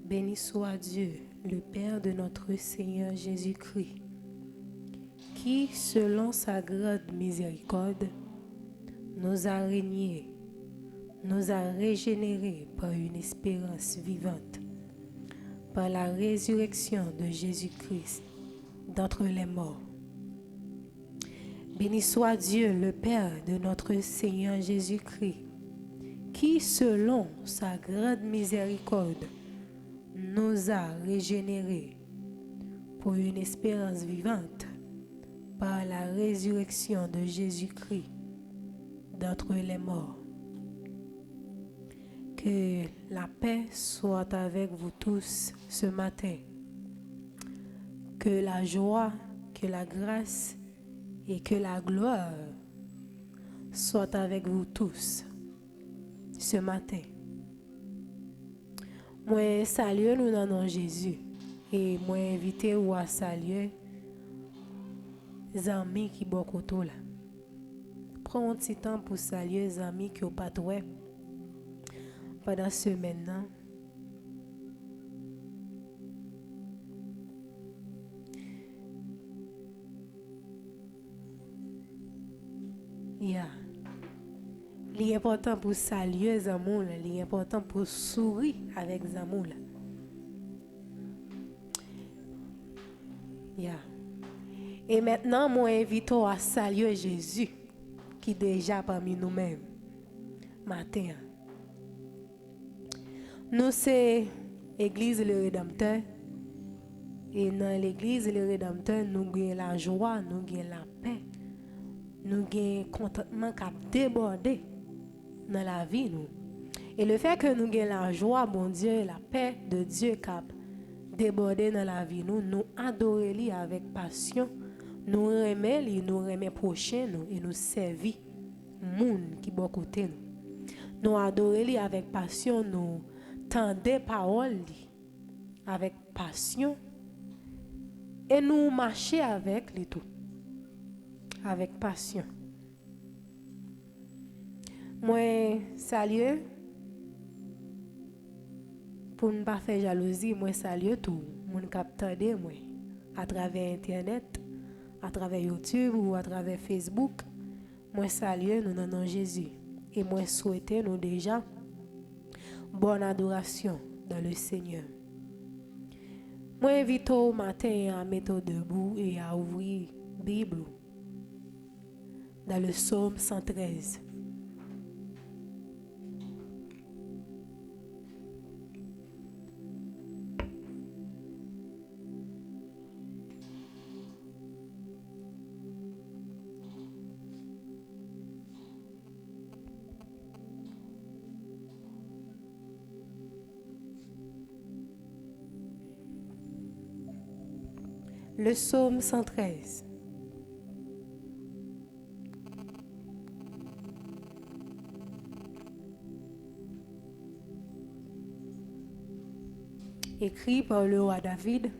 Béni soit Dieu, le Père de notre Seigneur Jésus-Christ, qui, selon sa grande miséricorde, nous a régnés, nous a régénérés par une espérance vivante, par la résurrection de Jésus-Christ d'entre les morts. Béni soit Dieu, le Père de notre Seigneur Jésus-Christ, qui, selon sa grande miséricorde, nous a régénérés pour une espérance vivante par la résurrection de Jésus-Christ d'entre les morts. Que la paix soit avec vous tous ce matin. Que la joie, que la grâce et que la gloire soient avec vous tous ce matin. Moi, saluer nous dans le nom de Jésus. Et moi, inviter ou à saluer les amis qui sont côté là. Prends un petit temps pour saluer les amis qui n'ont pas de web pendant ce maintenant. Il est important pour saluer les amours, il est important pour sourire avec les amours. Et maintenant, moi invite à saluer Jésus qui est déjà parmi nous-mêmes. Matin. Nous, c'est l'Église le Rédempteur. Et dans l'Église le Rédempteur, nous avons la joie, nous avons la paix, nous avons le contentement qui a débordé dans la vie. Nous. Et le fait que nous avons la joie, bon Dieu, la paix de Dieu qui a débordé dans la vie, nous adorons avec passion, nous remercions prochain nous et nous servons les gens qui sont à côté nous. Nous adorons avec passion, nous tendons paroles avec passion et nous marchons avec les tout, avec passion. Moi, salut, pour ne pas faire jalousie, moi, salut tout le monde qui attendait moi à travers Internet, à travers YouTube ou à travers Facebook. Moi, salut, nous dans Jésus. Et moi, souhaitez nous déjà bonne adoration dans le Seigneur. Moi, invite au matin à mettre debout et à ouvrir la Bible dans le psaume 113. Le psaume 113. Écrit par le roi David.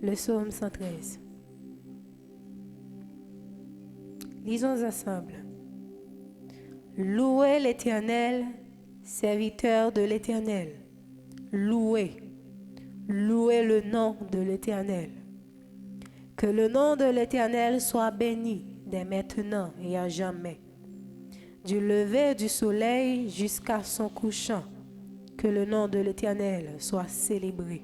Le psaume 113. Lisons ensemble. Louez l'Éternel, serviteur de l'Éternel. Louez le nom de l'Éternel. Que le nom de l'Éternel soit béni dès maintenant et à jamais. Du lever du soleil jusqu'à son couchant, que le nom de l'Éternel soit célébré.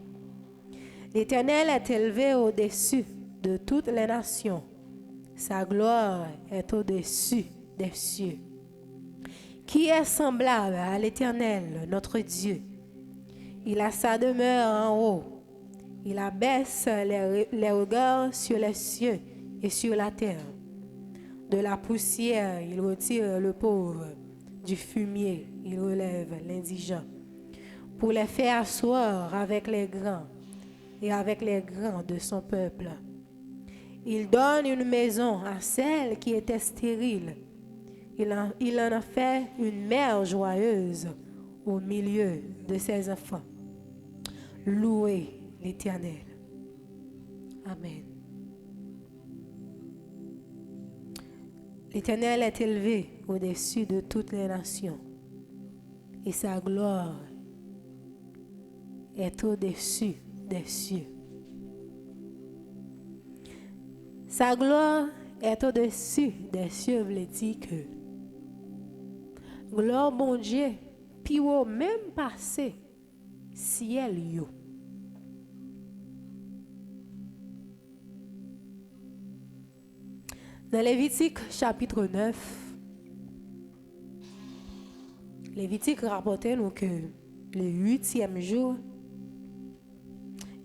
L'Éternel est élevé au-dessus de toutes les nations. Sa gloire est au-dessus des cieux. Qui est semblable à l'Éternel, notre Dieu? Il a sa demeure en haut. Il abaisse les regards sur les cieux et sur la terre. De la poussière, il retire le pauvre. Du fumier, il relève l'indigent. Pour les faire asseoir avec les grands et avec les grands de son peuple. Il donne une maison à celle qui était stérile. Il en a fait une mère joyeuse au milieu de ses enfants. Louez l'Éternel. Amen. L'Éternel est élevé au-dessus de toutes les nations. Et sa gloire est au-dessus des cieux. Sa gloire est au-dessus des cieux, veut dire que gloire bon Dieu, puis au même passé ciel yo. Dans Lévitique chapitre 9, Lévitique rapportait nous que le 8e jour,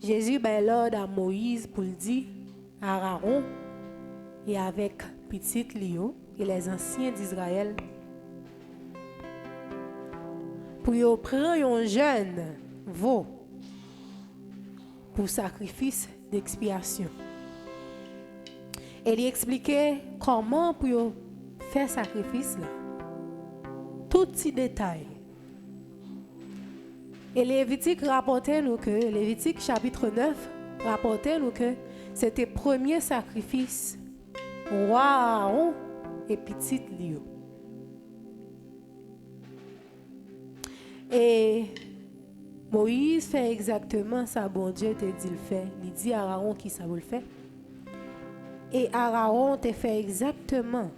Jésus ben l'ordre à Moïse pour le dire à Aaron et avec petit Léo et les anciens d'Israël pour y prendre un jeune veau pour sacrifice d'expiation. Et il expliquait comment pour faire sacrifice là. Tout petit détail. Et Lévitique rapportait nous que, Lévitique chapitre 9 rapportait nous que c'était le premier sacrifice roi Aaron et petit Léo. Et Moïse fait exactement ça, bon Dieu te dit le fait. Il dit à Aaron qui ça vous le fait. Et Aaron te fait exactement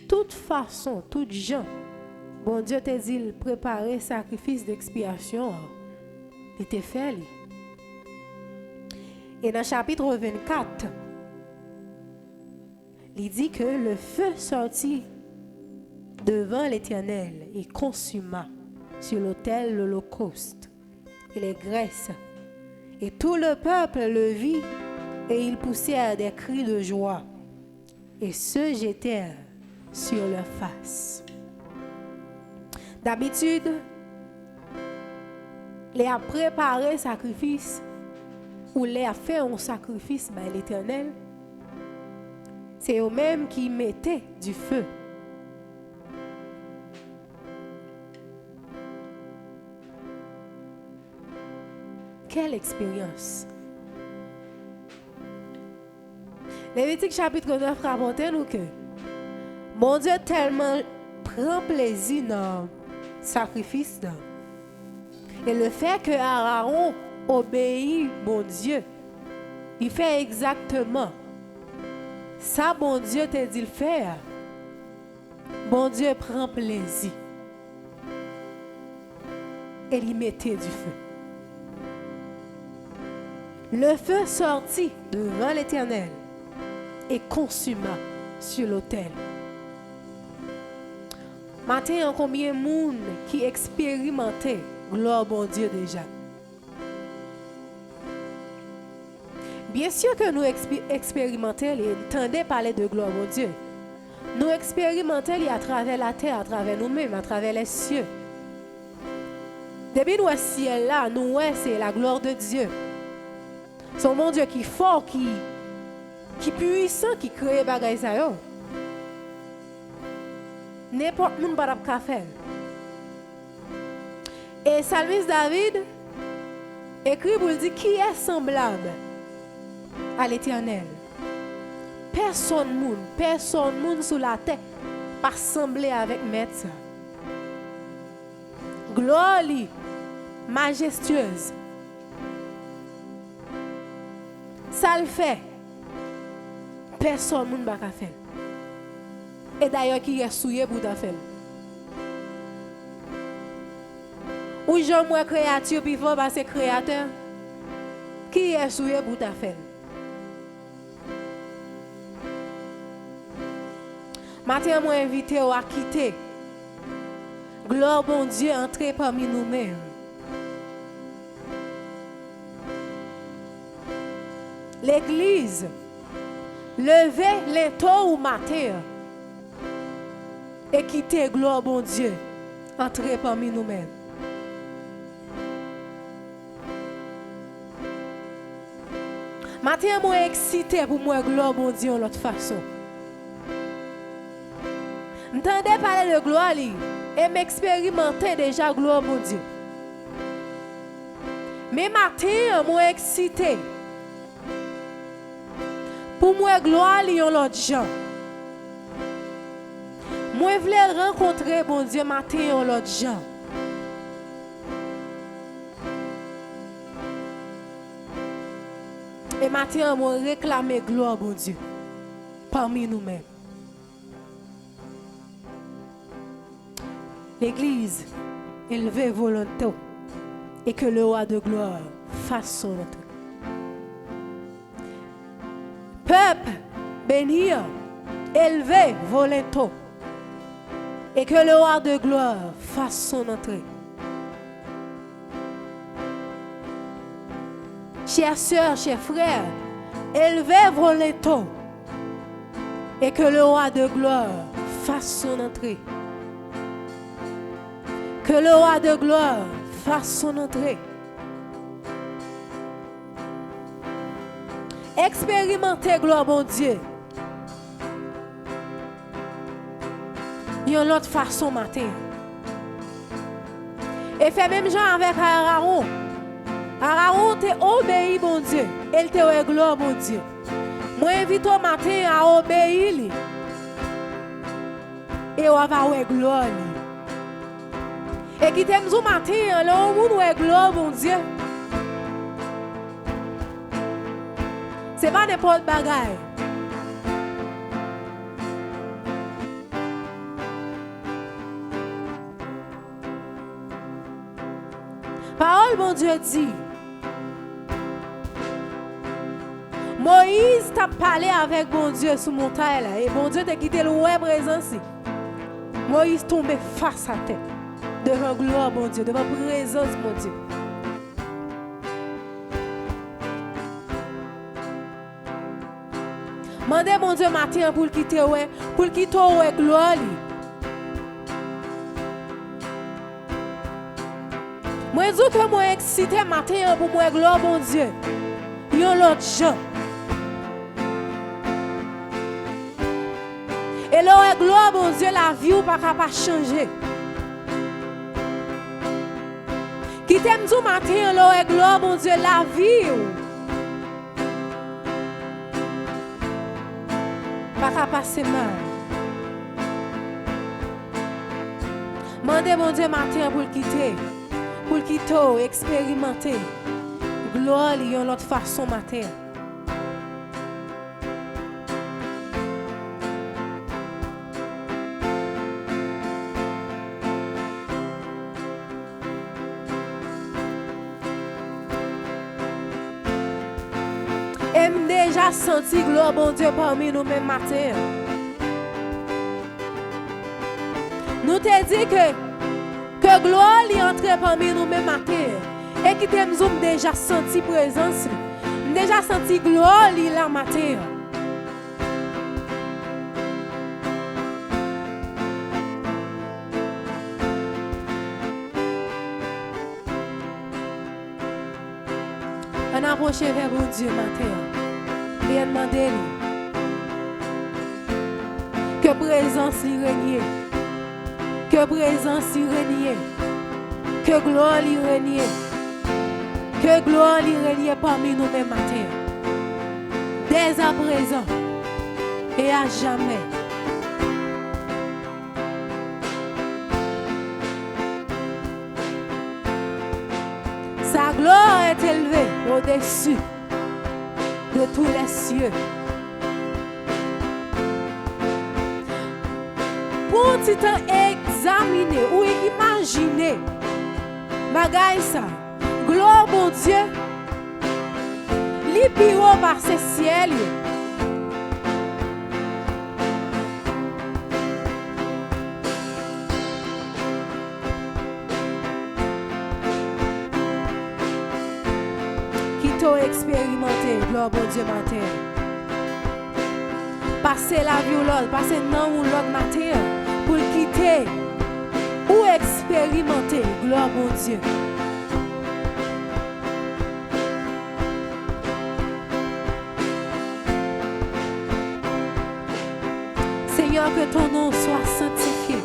toute façon, toute gens. Bon Dieu te dit préparer sacrifice d'expiation. Il te fait. Et dans le chapitre 24, il dit que le feu sortit devant l'Éternel et consuma sur l'autel l'holocauste et les graisses. Et tout le peuple le vit et ils poussèrent des cris de joie et se jetèrent sur leur face. D'habitude, les a préparé sacrifice ou les a fait un sacrifice à l'Éternel. C'est eux-mêmes qui mettaient du feu. Quelle expérience! Lévitique chapitre 9 rapportait nous que mon Dieu tellement prend plaisir dans le sacrifice. Et le fait que Aaron obéit mon Dieu, il fait exactement ça, bon Dieu t'a dit le faire. Bon Dieu prend plaisir. Et il mettait du feu. Le feu sortit devant l'Éternel et consuma sur l'autel. Maintenant, en combien de monde qui expérimentait gloire bon Dieu déjà? Bien sûr que nous expérimentons et entendons parler de gloire bon Dieu. Nous expérimentons à travers la terre, à travers nous-mêmes, à travers les cieux. Depuis nous, ciel là, nous, c'est la gloire de Dieu. Son mon Dieu qui est fort, qui puissant, qui crée les bagailles. N'importe qui ne peut pas faire. Et Salmis David écrit pour dire qui est semblable à l'Éternel. Personne monde sur la terre pas semblé avec maître. Gloire majestueuse. Ça le fait. Personne ne peut pas faire. Et d'ailleurs, qui est souillé pour ta faire. Ou j'aime moi créature, puis il faut passer créateur. Qui est souillé pour ta faire. Maintenant, moi invité à quitter. Gloire bon Dieu, entrer parmi nous-mêmes. L'église, levez les taux ou matin et quitter gloire bon Dieu, entrer parmi nous-mêmes. Matin, moi excité pour moi gloire bon Dieu de l'autre façon. M'entendez parler de gloire et m'expérimenter déjà gloire bon Dieu. Mais matin, moi excité. Pour moi, gloire, il y a l'autre gens. Moi, je voulais rencontrer, bon Dieu, matin, l'autre gens. Et matin, moi, réclamer gloire, bon Dieu, parmi nous-mêmes. L'Église, élevez volonté et que le roi de gloire fasse son entrée. Peuple, bénir, élevez volonté et que le roi de gloire fasse son entrée. Chers sœurs, chers frères, élevez volonté et que le roi de gloire fasse son entrée. Que le roi de gloire fasse son entrée. Expérimentez, gloire, mon Dieu. Il y a une autre façon matin. Et fait même genre avec Aaron. Aaron t'a obéi, mon Dieu. Elle t'a gloire, mon Dieu. Moi, invite au matin à obéir. Et on va avoir gloire. Et qui t'aime au matin, là, on va gloire, mon Dieu. C'est pas n'importe bagaille. Parole, mon Dieu, dit. Moïse t'a parlé avec mon Dieu sous montagne là. Et mon Dieu t'a quitté le ouais présence. Moïse tombé face à terre. Devant gloire, mon Dieu. Devant présence, mon Dieu. Mandez mon Dieu matin pour quitter ouais, pour quitter ouais gloire. Moi je dis que moi excité matin pour moi gloire mon Dieu. Yon l'autre gens. Et là gloire mon Dieu la vie ou pas capable changer. Qui t'aime du matin là gloire mon Dieu la vie ou pas passer mal. Mandez mon Dieu matin pour quitter, expérimenter. Gloire, il y a une autre façon matin. Déjà senti gloire bon Dieu parmi nous même matin. Nous te dit que gloire est entrée parmi nous même matin. Et qui nous avons déjà senti présence. Déjà senti gloire là matin. On approche vers bon Dieu matin. Et demander que présence y règne, que présence y règne, que gloire y règne, que gloire y règne parmi nous même matin, dès à présent et à jamais. Sa gloire est élevée au-dessus de tous les cieux. Pour tu t'en examiner ou imaginer, bagaille ça, gloire mon Dieu, li piro par ce ciel. Expérimenter, gloire bon Dieu matin. Passer la vie ou l'autre, passer non ou l'autre matin pour quitter ou expérimenter, gloire bon Dieu. Seigneur, que ton nom soit sanctifié,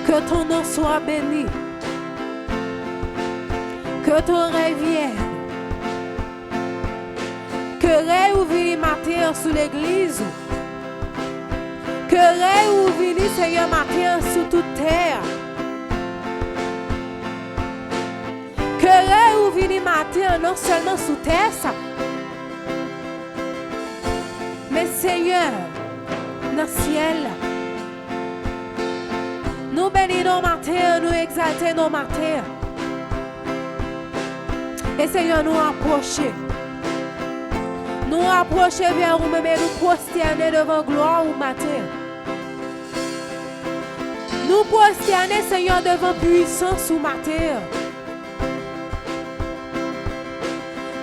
que ton nom soit béni. Que ton revienne, que réouvrir matin sous l'église, Querelle ou vini, Seigneur, matin sur toute terre. Querelle ou vini matin, non seulement sous terre, ça. Mais Seigneur, dans le ciel, nous bénissons matin, nous exaltons matin. Et Seigneur, nous approcher. Nous approcher vers vous-même et nous prosterner devant gloire ou matin. Nous prosterner, Seigneur, devant puissance ou matin.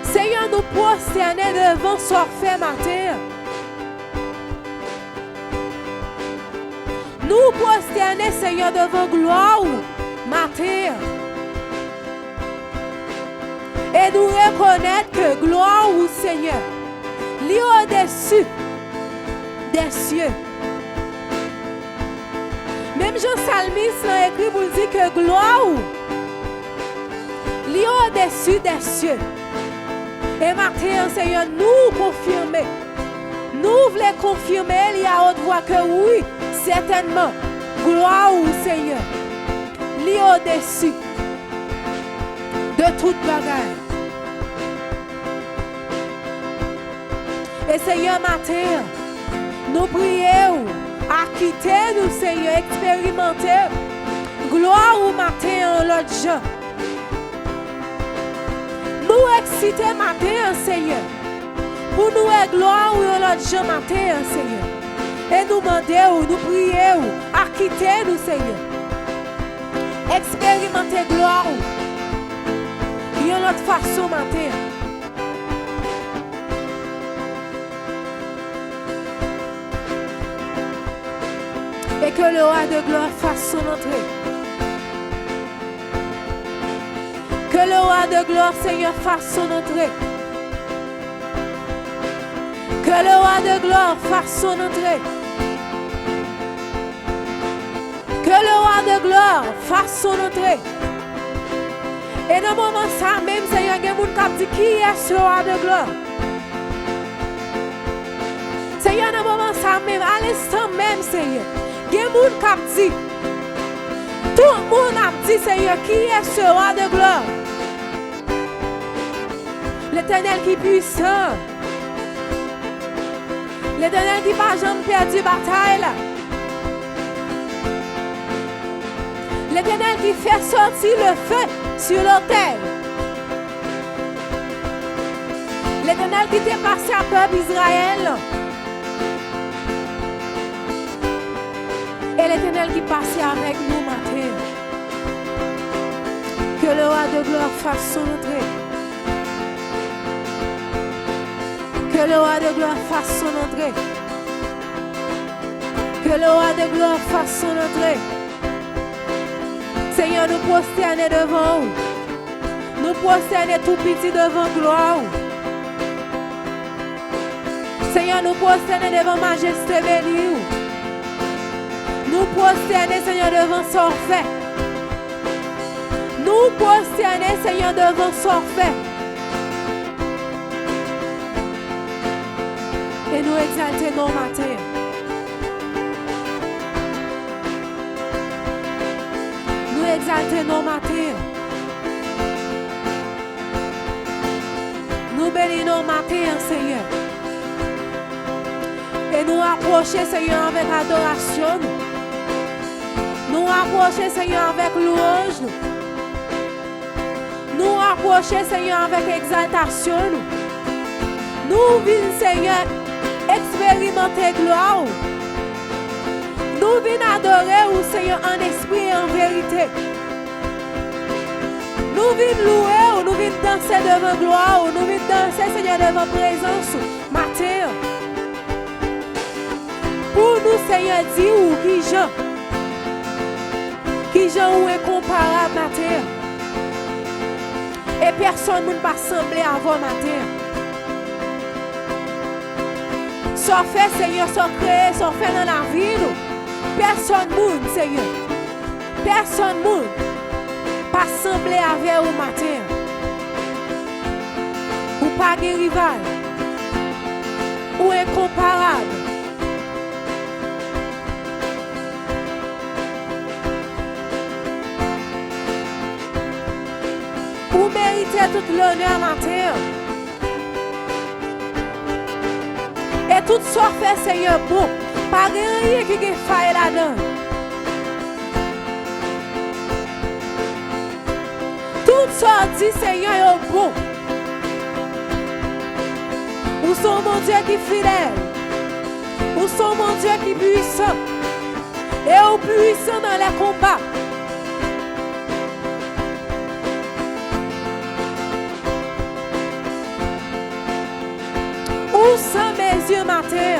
Seigneur, nous prosterner devant sorfait matin. Nous prosterner, Seigneur, devant gloire ou matin. Et nous reconnaître que gloire ou Seigneur, lui au-dessus des cieux. Même Jean Salmiste l'a écrit pour dire que gloire lui au-dessus des cieux. Et maintenant, Seigneur, nous confirmer. Nous voulons confirmer, il y a haute voix que oui, certainement, gloire au Seigneur, lui au-dessus de toute bagaille. Et Seigneur, matin, nous prions, acquittez-nous, Seigneur, expérimentez, gloire au matin, l'autre gens. Nous exciter matin, Seigneur, pour nous et gloire ou l'autre gens matin, Seigneur. Et nous demandons, nous prions, acquittez-nous, Seigneur. Expérimentez gloire ou une autre façon matin. Et que le roi de gloire fasse son entrée. Que le roi de gloire, Seigneur, fasse son entrée. Que le roi de gloire fasse son entrée. Que le roi de gloire fasse son entrée. Et dans le moment ça même, Seigneur, il y a des gens qui disent qui est ce roi de gloire. Seigneur, dans le moment ça même, à l'instant même, Seigneur, il y a des gens qui disent, tout le monde a dit, Seigneur, qui est ce roi de gloire? L'Éternel qui est puissant. L'Éternel qui n'a pas jamais perdu bataille. L'Éternel qui fait sortir le feu sur l'autel. L'Éternel qui t'est passé à peuple Israël. Et l'Éternel qui passait avec nous matin. Que le roi de gloire fasse son entrée. Que le roi de gloire fasse son entrée. Que le roi de gloire fasse son entrée. Seigneur, nous prosterner devant vous. Nous prosterner tout petit devant gloire. Seigneur, nous prosterner devant majesté bénie. Nous prosterner, Seigneur, devant sorfait. Nous prosterner, Seigneur, devant sorfait. Et nous exalter nos matins. Nous exalter nos matins. Nous bénissons nos matins, Seigneur. Et nous approcher, Seigneur, avec adoration. Nous approcher, Seigneur, avec louange. Nous approcher, Seigneur, avec exaltation. Nous venons, Seigneur, expérimenter gloire. Nous venons adorer au Seigneur en esprit et en vérité. Nous venons louer, nous venons danser devant gloire, nous venons danser, Seigneur, devant présence matin. Pour nous, Seigneur, dis qui Jean ou incomparable matin. Et personne ne va sembler avant matin. Soit fait, Seigneur, soit créé, soit fait dans la vie. Personne ne, Seigneur. Personne ne pas sembler avec au matin. Ou pas de rival. Ou incomparable. toute l'honneur matin. Et tout ça fait Seigneur bon. Pas rien qui est faille là-dedans. Tout ça dit Seigneur est bon. Où sont mon Dieu qui est fidèle. Où sont mon Dieu qui est puissant. Et au puissant dans les combats. Où sont mes yeux matin?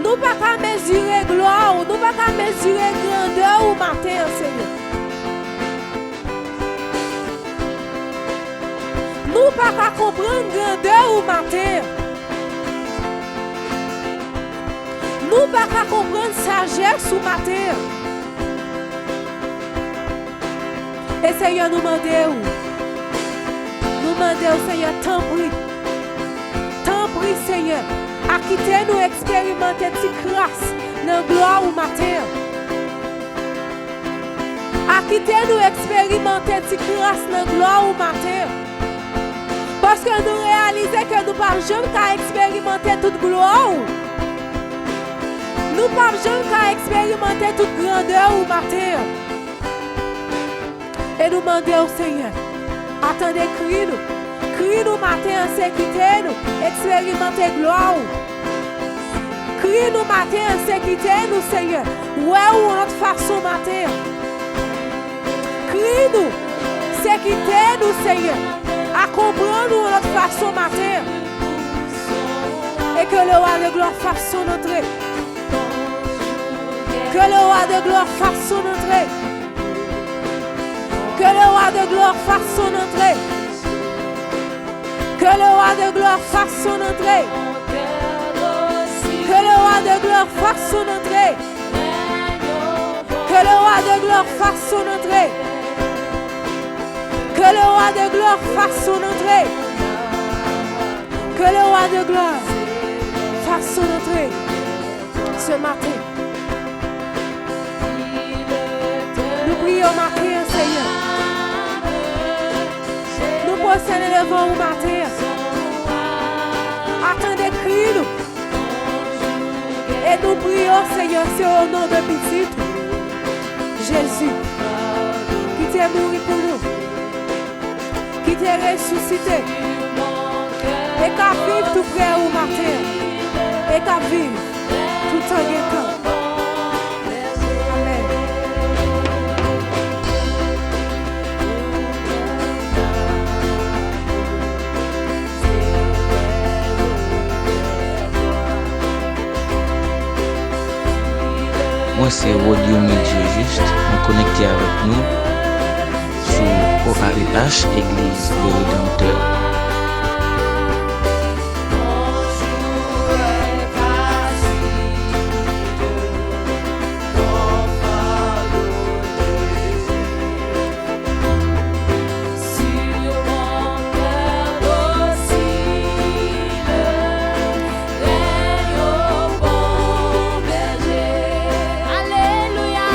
Nous ne pouvons pas mesurer gloire, nous ne pouvons pas mesurer grandeur au matin, Seigneur. Nous ne pouvons pas comprendre grandeur au matin. Nous ne pouvons pas comprendre sagesse au matin. Et Seigneur, nous demandons, Seigneur, t'en prie. T'en prie, Seigneur. À quitter nous expérimenter cette grâce dans la gloire au matin. À quitter nous expérimenter cette grâce dans la gloire au matin. Parce que nous réalisons que nous ne pouvons jamais expérimenter toute gloire. Nous ne pouvons jamais expérimenter toute grandeur au matin. Et nous demandons au Seigneur, attendez, crie-nous. Crie-nous matin en sécurité, nous expérimenter gloire. Crie-nous matin en sécurité, nous Seigneur. Ouais ou notre façon matin. Crie-nous, sécurité, nous Seigneur. À comprendre notre façon matin. Et que le roi de gloire fasse son entrée. Que le roi de gloire fasse son entrée. Que le roi de gloire fasse son entrée. Que le roi de gloire fasse son entrée. Que le roi de gloire fasse son entrée. Que le roi de gloire fasse son entrée. Que le roi de gloire fasse son entrée. Que le roi de gloire fasse son entrée ce matin. Nous prions matin, Seigneur. Nous procédons devant vous matin. Attendez, crie-nous. Et nous prions, Seigneur, c'est au nom de petit Jésus, qui t'est mort pour nous, qui t'est ressuscité, et qui vive tout près au matin, et qui vive tout en guettant. Amen. Moi, c'est Radio Média Juste, nous connecter avec nous sur OAEH, Église de Rédempteur. Alléluia,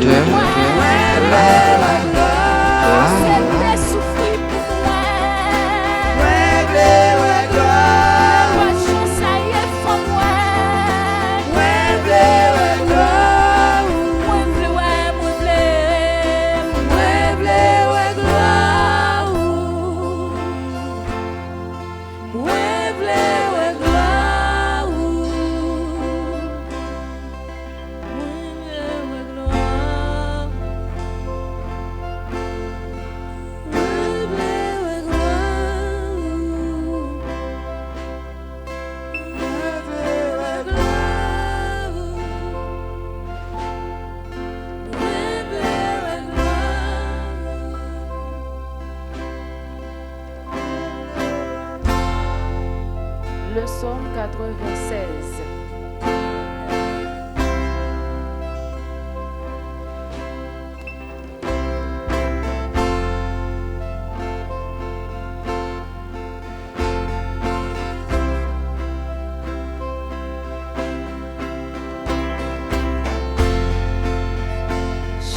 donateur. Le psaume 96.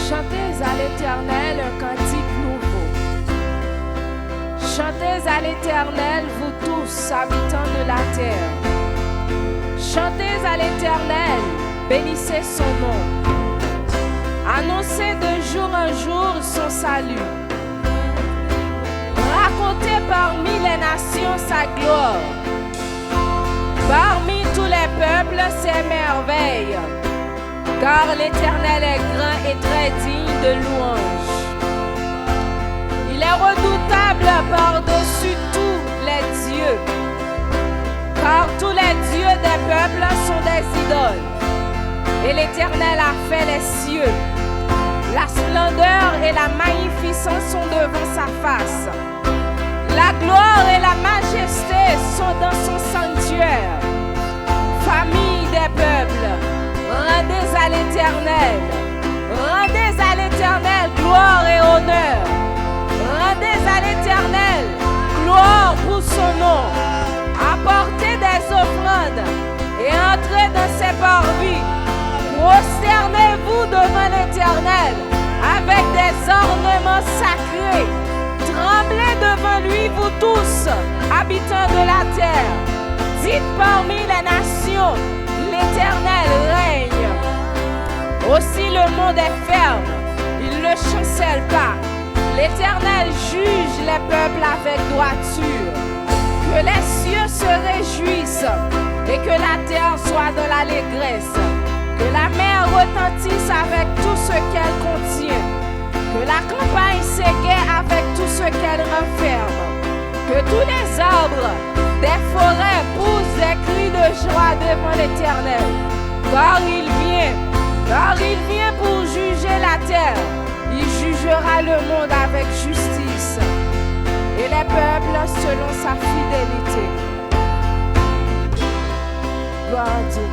Chantez à l'Éternel un cantique nouveau. Chantez à l'Éternel, vous tous, habitants de la terre. Chantez à l'Éternel, bénissez son nom. Annoncez de jour en jour son salut. Racontez parmi les nations sa gloire. Parmi tous les peuples ses merveilles. Car l'Éternel est grand et très digne de louange. Il est redoutable par-dessus tous les dieux. Car tous les dieux des peuples sont des idoles. Et l'Éternel a fait les cieux. La splendeur et la magnificence sont devant sa face. La gloire et la majesté sont dans son sanctuaire. Famille des peuples, rendez à l'Éternel. Rendez à l'Éternel gloire et honneur. Rendez à l'Éternel gloire pour son nom. Apportez des offrandes et entrez dans ses parvis. Prosternez-vous devant l'Éternel avec des ornements sacrés. Tremblez devant lui, vous tous, habitants de la terre. Dites parmi les nations, l'Éternel règne. Aussi le monde est ferme, il ne chancelle pas. L'Éternel juge les peuples avec droiture. Que les cieux se réjouissent et que la terre soit dans l'allégresse. Que la mer retentisse avec tout ce qu'elle contient. Que la campagne s'égaie avec tout ce qu'elle renferme. Que tous les arbres des forêts poussent des cris de joie devant l'Éternel. Car il vient pour juger la terre. Il jugera le monde avec justice et les peuples selon sa fidélité. Gloire à Dieu.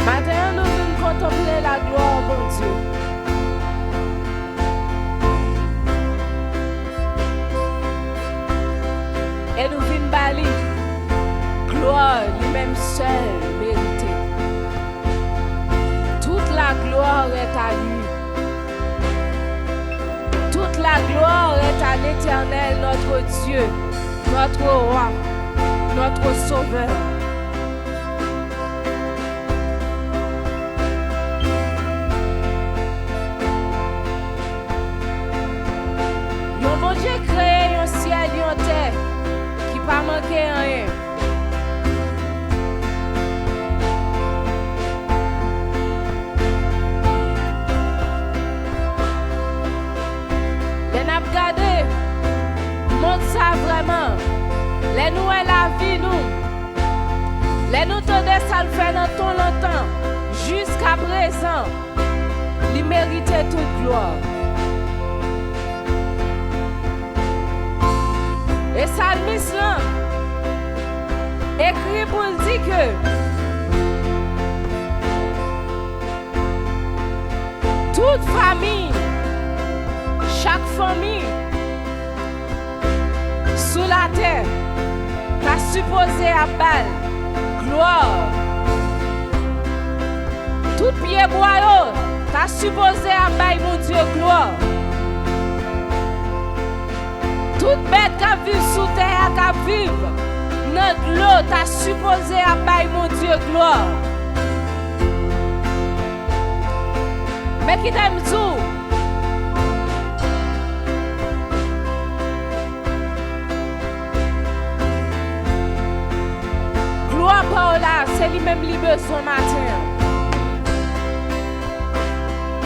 Maintenant, nous venons contempler la gloire, bon Dieu. Et nous venons bali, gloire lui-même seul mérité. Toute la gloire est à lui. Toute la gloire est à l'Éternel, notre Dieu, notre roi, notre sauveur. Yon bon Dieu créé un ciel et une terre. Pas manquer rien. Les n'a regardé, montre ça vraiment. Les nous est la vie nous. Les nous tendez ça le fait dans ton longtemps. Jusqu'à présent, il méritait toute gloire. Et Salmis là, écrit pour dire que toute famille, chaque famille sous la terre t'a supposé à balle gloire. Tout pied boyau t'a supposé à baille mon Dieu gloire. Toute bête qui vit sous terre qui vit dans l'eau t'a supposé à baille mon Dieu gloire. Mais qui t'aime tout? Gloire par là, c'est lui-même qui besoin matin.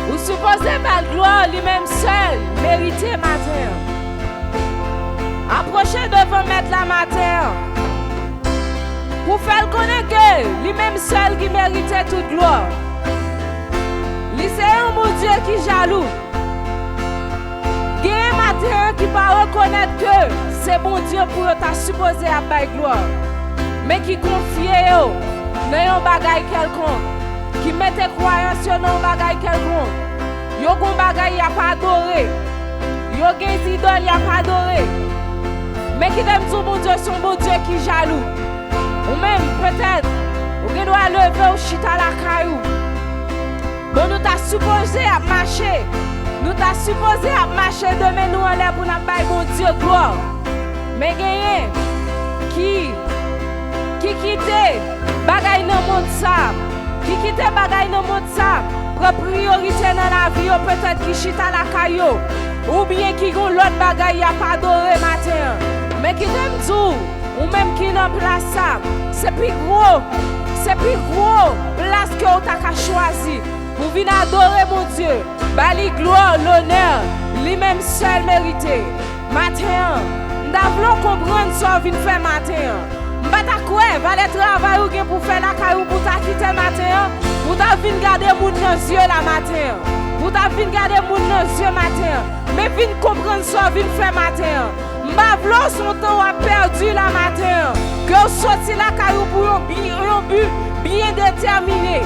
Vous supposez pas gloire lui-même seul, mérité matin. Approchez devant mettre la matin. Pour faire connaître que lui-même seul qui méritait toute gloire. C'est un bon Dieu qui jaloux. Il y a un matin qui va reconnaître que c'est bon Dieu pour t'a supposé à bailler gloire. Mais qui confie dans un bagage quelconque. Qui mette croyance dans un bagage quelconque. Il y a un bagage qui n'a pas adoré. Il y a des idoles qui n'a pas adoré. Mais qui t'aime tout bon Dieu, c'est un bon Dieu qui jaloux. Ou même peut-être, vous doit lever au chita la caillou. Bon, nous t'a supposé à marcher. Nous t'a supposé à marcher demain nous en l'air pour nous bailler mon Dieu gloire. Mais gagné qui quitte bagaille dans le monde ça. Qui quitte bagaille dans le monde ça. Prend priorité dans la vie peut-être qui chita la caillou. Ou bien qui gon l'autre bagaille a pas adoré matin. Mais qui t'aime tout ou même qui dans place ça. C'est plus gros place que tu as choisi. Vous venez adorer mon Dieu. Bali gloire, l'honneur, lui-même seul mérité. Matin, nous devons comprendre ce qu'on vient faire matin. Mbata quoi, va le travail ou pour faire la caillou pour ta quitter matin. Vous devez garder mon yeux la matin. Vous devez garder mon yeux matin. Mais venez comprendre ce qu'on vient faire matin. Mbavlo son temps a perdu la matin. Que vous sortez la caillou pour un but bien déterminé.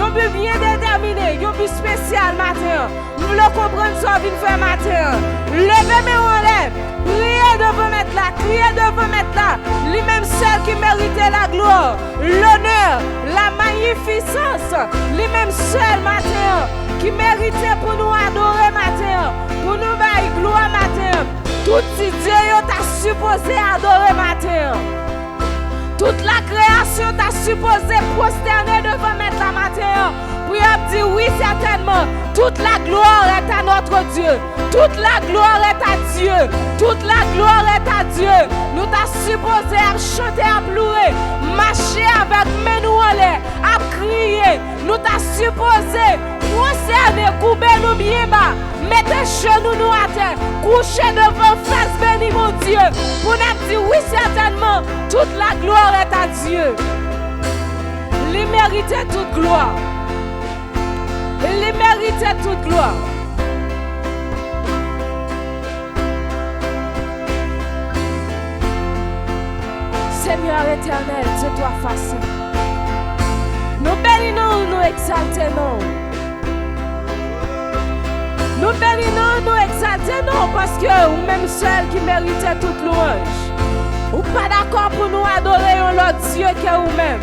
Un but bien déterminé, un but spécial matin. Nous voulons comprendre ce qu'on vient faire matin. Levez-moi en l'air. Priez devant mettre là. Criez devant mettre là. Lui-même seul qui méritait la gloire, l'honneur, la magnificence. Lui-même seul matin qui méritait pour nous adorer matin. Pour nous bailler gloire matin. Tout Dieu t'a supposé adorer matin. Toute la création t'a supposé prosterner devant mettre la matin. Pour dire oui certainement. Toute la gloire est à notre Dieu. Toute la gloire est à Dieu. Toute la gloire est à Dieu. Nous t'a supposé à chanter, à pleurer, marcher avec mes nous en l'air, à crier. Nous t'a supposé conserver, couper nous bien bas, mettre genoux nous à terre, coucher devant face béni mon Dieu. Pour nous dire oui certainement, toute la gloire est à Dieu. Il méritait toute gloire. Il méritait toute gloire. Seigneur éternel, Dieu toi face. Nous bénissons, nous exaltons. Nous bénissons, nous exaltons parce que vous même seul qui méritait toute louange. Ou pas d'accord pour nous adorer l'autre Dieu que vous-même.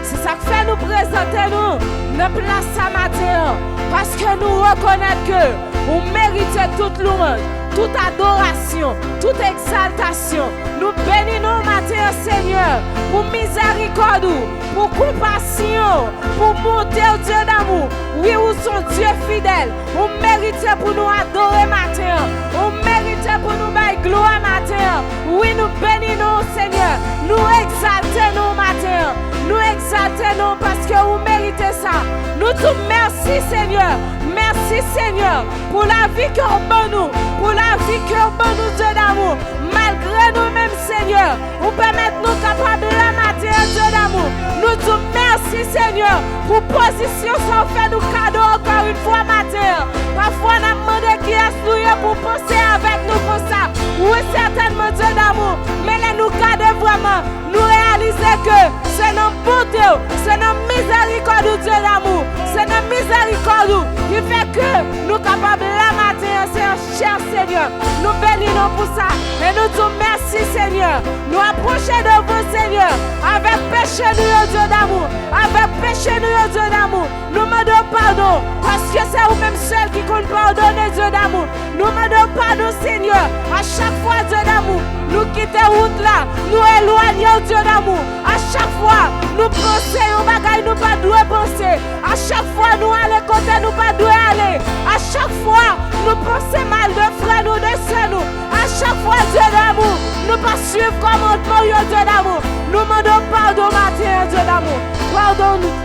C'est ça qui fait nous présenter nous dans place ce matin. Parce que nous reconnaissons que vous méritez toute louange, toute adoration, toute exaltation. Nous bénissons matin, Seigneur, pour miséricorde, pour compassion, pour monter au Dieu d'amour. Oui, vous sont Dieu fidèle. Vous méritez pour nous adorer matin. Vous méritez pour nous bailler gloire matin. Oui, nous bénissons, Seigneur. Nous exaltons matin. Nous exaltons parce que vous méritez ça. Nous te merci, Seigneur. Merci, Seigneur, pour la vie que vous nous, pour la vie que vous nous, Dieu d'amour. Malgré nous-mêmes, Seigneur, vous permettez nous capables de la matière, Dieu d'amour. Nous te merci, Seigneur, pour position sans faire nous cadeau encore une fois matin. Parfois, on a demandé qui est pour penser avec nous comme ça. Oui, certainement, Dieu d'amour. Mais là, nous garder vraiment, nous réaliser que c'est notre bonté, c'est notre miséricorde, Dieu d'amour. C'est notre miséricorde qui fait que nous sommes capables de la matin, c'est un cher Seigneur. Nous bénissons pour ça. Et nous disons merci Seigneur. Nous approchons de vous Seigneur. Avec péché nous, Dieu d'amour. Avec péché nous, Dieu d'amour. Nous demandons pardon. Parce que c'est vous-même seul qui compte pardonner, Dieu d'amour. Nous demandons pardon Seigneur. À chaque fois, Dieu d'amour, nous quittons route là. Nous éloignons, Dieu d'amour. À chaque fois, nous pensons aux bagailles, nous pas doués penser. À chaque fois, nous allons côté, nous pas doués aller. À chaque fois, nous pensons mal de frères, nous de sœurs, nous. À chaque fois, Dieu d'amour, nous pas suivre commandement, Dieu d'amour. Nous demandons pardon, matin, Dieu d'amour. Pardonne-nous.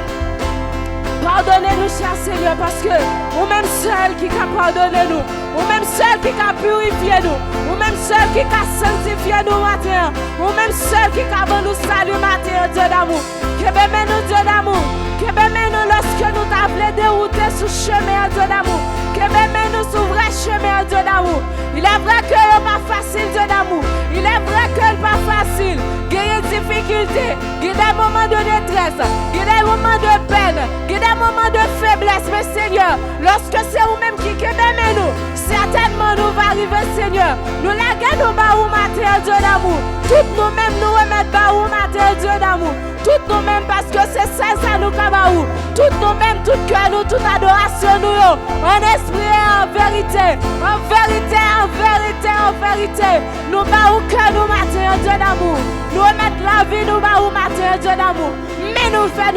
Pardonnez-nous, cher Seigneur, parce que vous-même seul qui a pardonné nous, vous-même seul qui a purifié nous, vous-même seul qui a sanctifié nous matin, vous-même seul qui a nous salut matin, Dieu d'amour. Que bénisse nous, Dieu d'amour. Que bénisse nous lorsque nous t'avons dérouté sur le chemin, Dieu d'amour. Que bénisse nous sur le vrai chemin, Dieu d'amour. Il est vrai que ce n'est pas facile, Dieu d'amour. Il est vrai que ce n'est pas facile. Il y a des difficultés, il y a des moments de détresse, il y a des moments de peine, il y a des moments de faiblesse. Mais Seigneur, lorsque c'est vous-même qui bénisse nous, certainement nous va arriver, Seigneur. Nous la gagnons par vous, matin, Dieu d'amour. Toutes nous-mêmes nous remettons par vous, matin, Dieu d'amour. Toutes nous-mêmes parce que c'est ça nous cabaou. Toutes nous-mêmes, tout cœur nous, toute adoration nous, en esprit et en vérité. En vérité, en vérité, en vérité. Nous baou cœur nous matin, Dieu d'amour. Nous remettons la vie nous baou matin, Dieu d'amour. Mais nous faire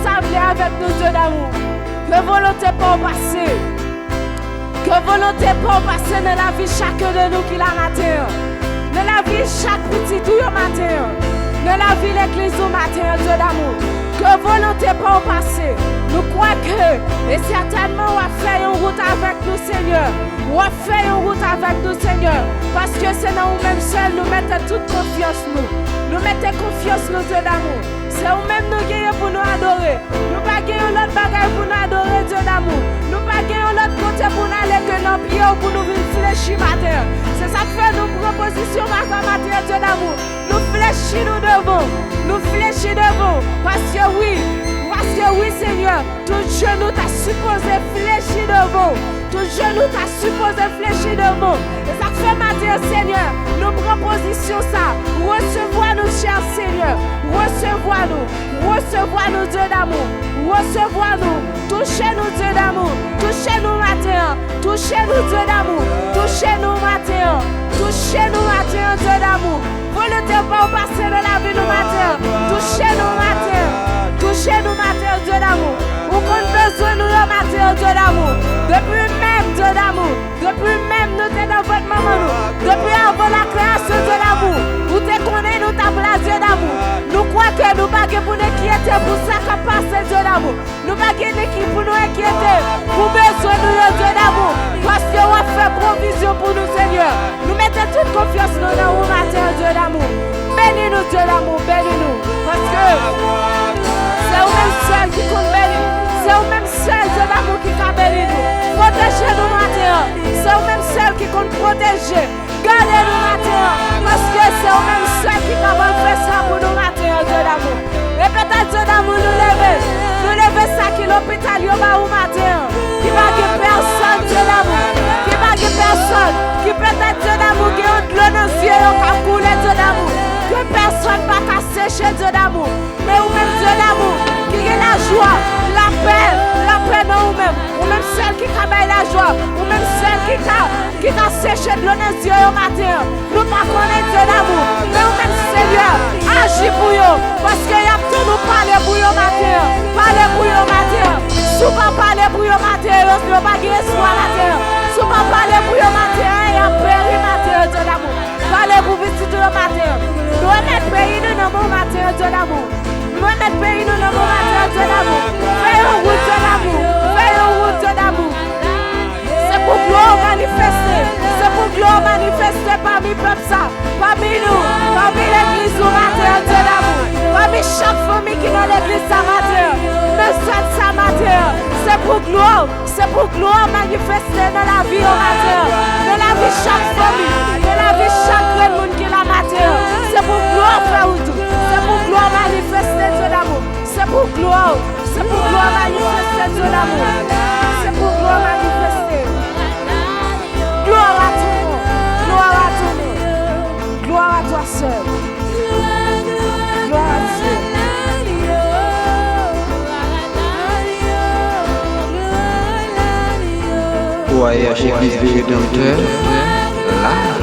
sembler avec nous, Dieu d'amour. Que volonté pour passer. Que volonté pour passer dans la vie chacun de nous qui l'a matin. Dans la vie chaque petit tout matin. Dans la vie l'église au matin, Dieu d'amour. Que volonté pour passer. Nous croyons que, et certainement, on va faire une route avec nous, Seigneur. On va faire une route avec nous, Seigneur. Parce que c'est dans nous-mêmes seuls, nous mettons toute confiance, nous. Nous mettons confiance, nous, Dieu d'amour. C'est nous-mêmes nous gagnons pour nous adorer. Nous ne pas gagnons l'autre bagaille pour nous adorer, Dieu d'amour. Nous ne pas gagnons l'autre côté pour nous aller que nos pieds pour nous venir fléchir matin. C'est ça que fait nos propositions matin, Dieu d'amour. Nous fléchis nous devant. Nous fléchis devant. Parce que oui, Seigneur, tout genou t'a supposé fléchir devant. Tout genou t'a supposé fléchir devant. Et ça fait matin, Seigneur, nous propositions ça. Recevoir-nous, cher Seigneur. Recevoir-nous, Dieu d'amour. Recevoir-nous. Touchez-nous, Dieu d'amour. Touchez-nous matin. Touchez-nous, Dieu d'amour. Touchez-nous matin. Touchez-nous matin, Dieu d'amour. Volonté pour passer de la vie nous matin. Touchez-nous matin. Touchez-nous matin, Dieu d'amour. Vous comptez besoin nous le matin, Dieu d'amour. Depuis même, Dieu d'amour. Depuis même nous sommes dans votre maman nous. Depuis avant la création, Dieu d'amour. Vous te connaissez nous ta place, Dieu d'amour. Nous croyons que nous ne pouvons pas nous inquiéter pour ça qui passe, Dieu d'amour. Nous ne pouvons pas pour nous inquiéter. Pour besoin nous, Dieu d'amour. Parce que vous fait provision pour nous, Seigneur. Nous mettons toute confiance dans vous matin, Dieu d'amour. Bénis-nous, Dieu d'amour, bénis-nous. Parce que c'est vous-même seul qui compte bénir. C'est vous-même seul, Dieu d'amour, qui compte bénir nous. Protégez-nous matin. C'est vous-même seul qui compte protéger. Gardez-nous matin. Parce que c'est vous-même seul qui compte faire ça pour nous matin, Dieu d'amour. Et peut-être, Dieu d'amour, nous lever. Nous lever ça qui l'hôpital, il y a au matin. Qui va que personne, Dieu d'amour. Qui va que personne. Qui peut-être, Dieu d'amour, qui a de l'eau dans les yeux, qui a coulé, Dieu d'amour. Que personne ne va sécher, Dieu d'amour. Mais vous-même, Dieu d'amour, qui a la joie, la paix dans vous-même. Vous-même seul qui travaille la joie. Vous-même seul qui a séché de l'eau dans les yeux au matin. Nous ne connaissons pas Dieu d'amour. Mais vous-même, Seigneur, agis pour vous. Parce qu'il y a tout nous parler pour vous matin. Parler pour vous matin. Souvent parler pour vous matin. Vous ne pas guérir espoir matin. Souvent parler pour vous matin. Il y a péri matin, Dieu d'amour. Parler pour visiter le matin. Nous remettons pays nous dans mon matin, Dieu d'amour. Nous remettons pays nous dans mon matin, Dieu d'amour. Fais une route, Dieu d'amour. Fais une route, Dieu d'amour. C'est pour gloire manifester. C'est pour gloire manifester parmi le peuple ça. Parmi nous. Parmi l'église au matin, Dieu d'amour. Parmi chaque famille qui est dans l'église ça matin. Nous sommes ça matin. C'est pour gloire manifester dans la vie au matin. Dans la vie chaque famille. Dans la vie chaque monde qui est là matin. C'est pour gloire faire tout. C'est pour gloire manifester Dieu d'amour. C'est pour gloire manifester Dieu d'amour. C'est pour gloire manifester. OAH Église du Rédempteur. Là.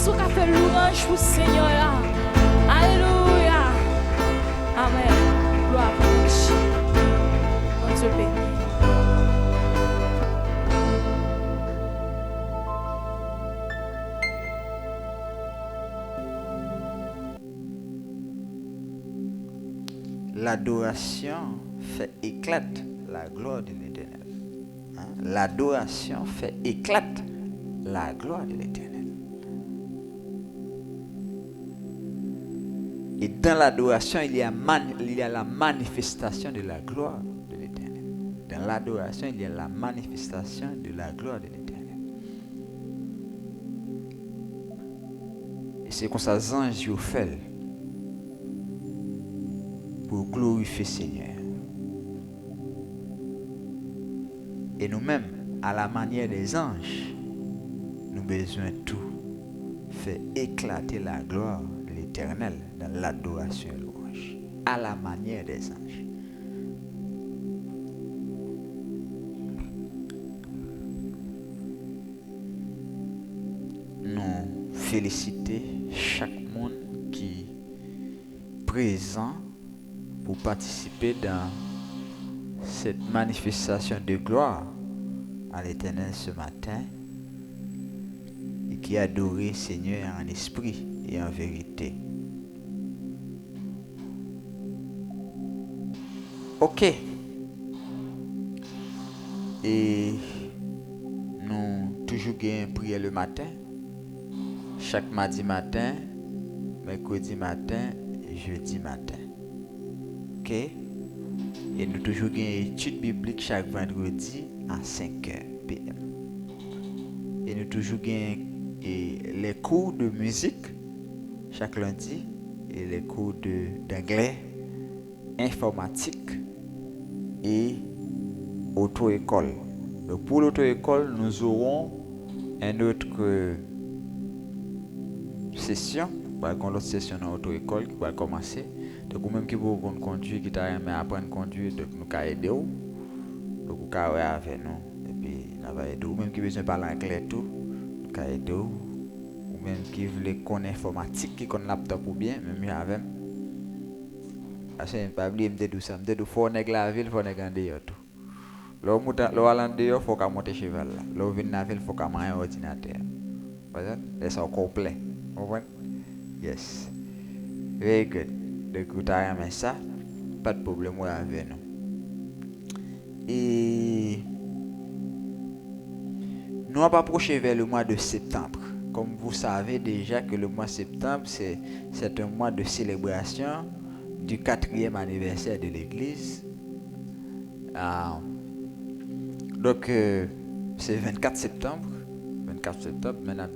Est-ce qu'on a fait louange pour le Seigneur là? Alléluia. Amen. Gloire à Dieu. Mon Dieu béni. L'adoration fait éclate la gloire de l'Éternel. Hein? L'adoration fait éclate la gloire de l'Éternel. Et dans l'adoration, il y a la manifestation de la gloire de l'Éternel. Dans l'adoration, il y a la manifestation de la gloire de l'Éternel. Et c'est comme ça que les anges ont fait pour glorifier le Seigneur. Et nous-mêmes, à la manière des anges, nous avons besoin de tout faire éclater la gloire de l'Éternel dans l'adoration et louange, à la manière des anges. Nous félicitons chaque monde qui est présent pour participer dans cette manifestation de gloire à l'Éternel ce matin et qui adore le Seigneur en esprit et en vérité. Ok. Et nous toujours gagnons prière le matin, chaque mardi matin, mercredi matin et jeudi matin. Ok? Et nous toujours gagnons étude biblique chaque vendredi à 5h PM. Et nous toujours gagnons les cours de musique chaque lundi et les cours d'anglais, informatique et auto-école. Donc pour l'auto-école, nous aurons une autre session, une autre session dans l'auto-école qui va commencer. Donc, même qui vous conduire, qui t'a aimé apprendre à conduire, donc nous allons aider. Donc, vous allez avec nous. Et puis, nous allons aider. Ou même qui besoin de parler anglais, tout, nous allons aider. Ou même qui veut connaître l'informatique, qui connaît laptop ou bien, même avec. Parce que je ne pas oublier, je ça. Je dis, faut nèg la ville, faut nèg en dehors tout. Là, où aller en dehors, faut qu'on monte cheval là. Là, où vient la ville, faut qu'on manger un ordinateur. C'est ça complet. Vous comprenez? Yes. Very good. Donc, vous avez ça, pas de problème avec nous. Et nous allons approcher vers le mois de septembre. Comme vous savez déjà que le mois de septembre, c'est un mois de célébration du 4e anniversaire de l'Église. Donc, c'est 24 septembre. 24 septembre, maintenant,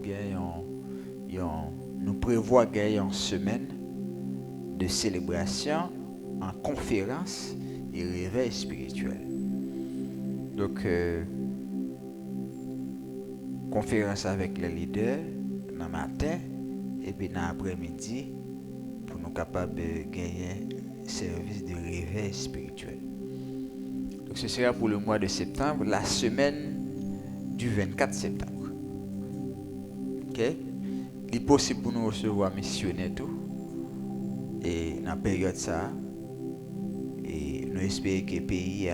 nous prévoyons une semaine de célébration en conférence et réveil spirituel. Donc, conférence avec les leaders dans le matin et puis dans l'après-midi pour nous capables de gagner service de réveil spirituel. Donc, ce sera pour le mois de septembre, la semaine du 24 septembre. Ok? Il est possible pour nous recevoir missionnaires tout. Et dans la période ça, et nous espérons que le pays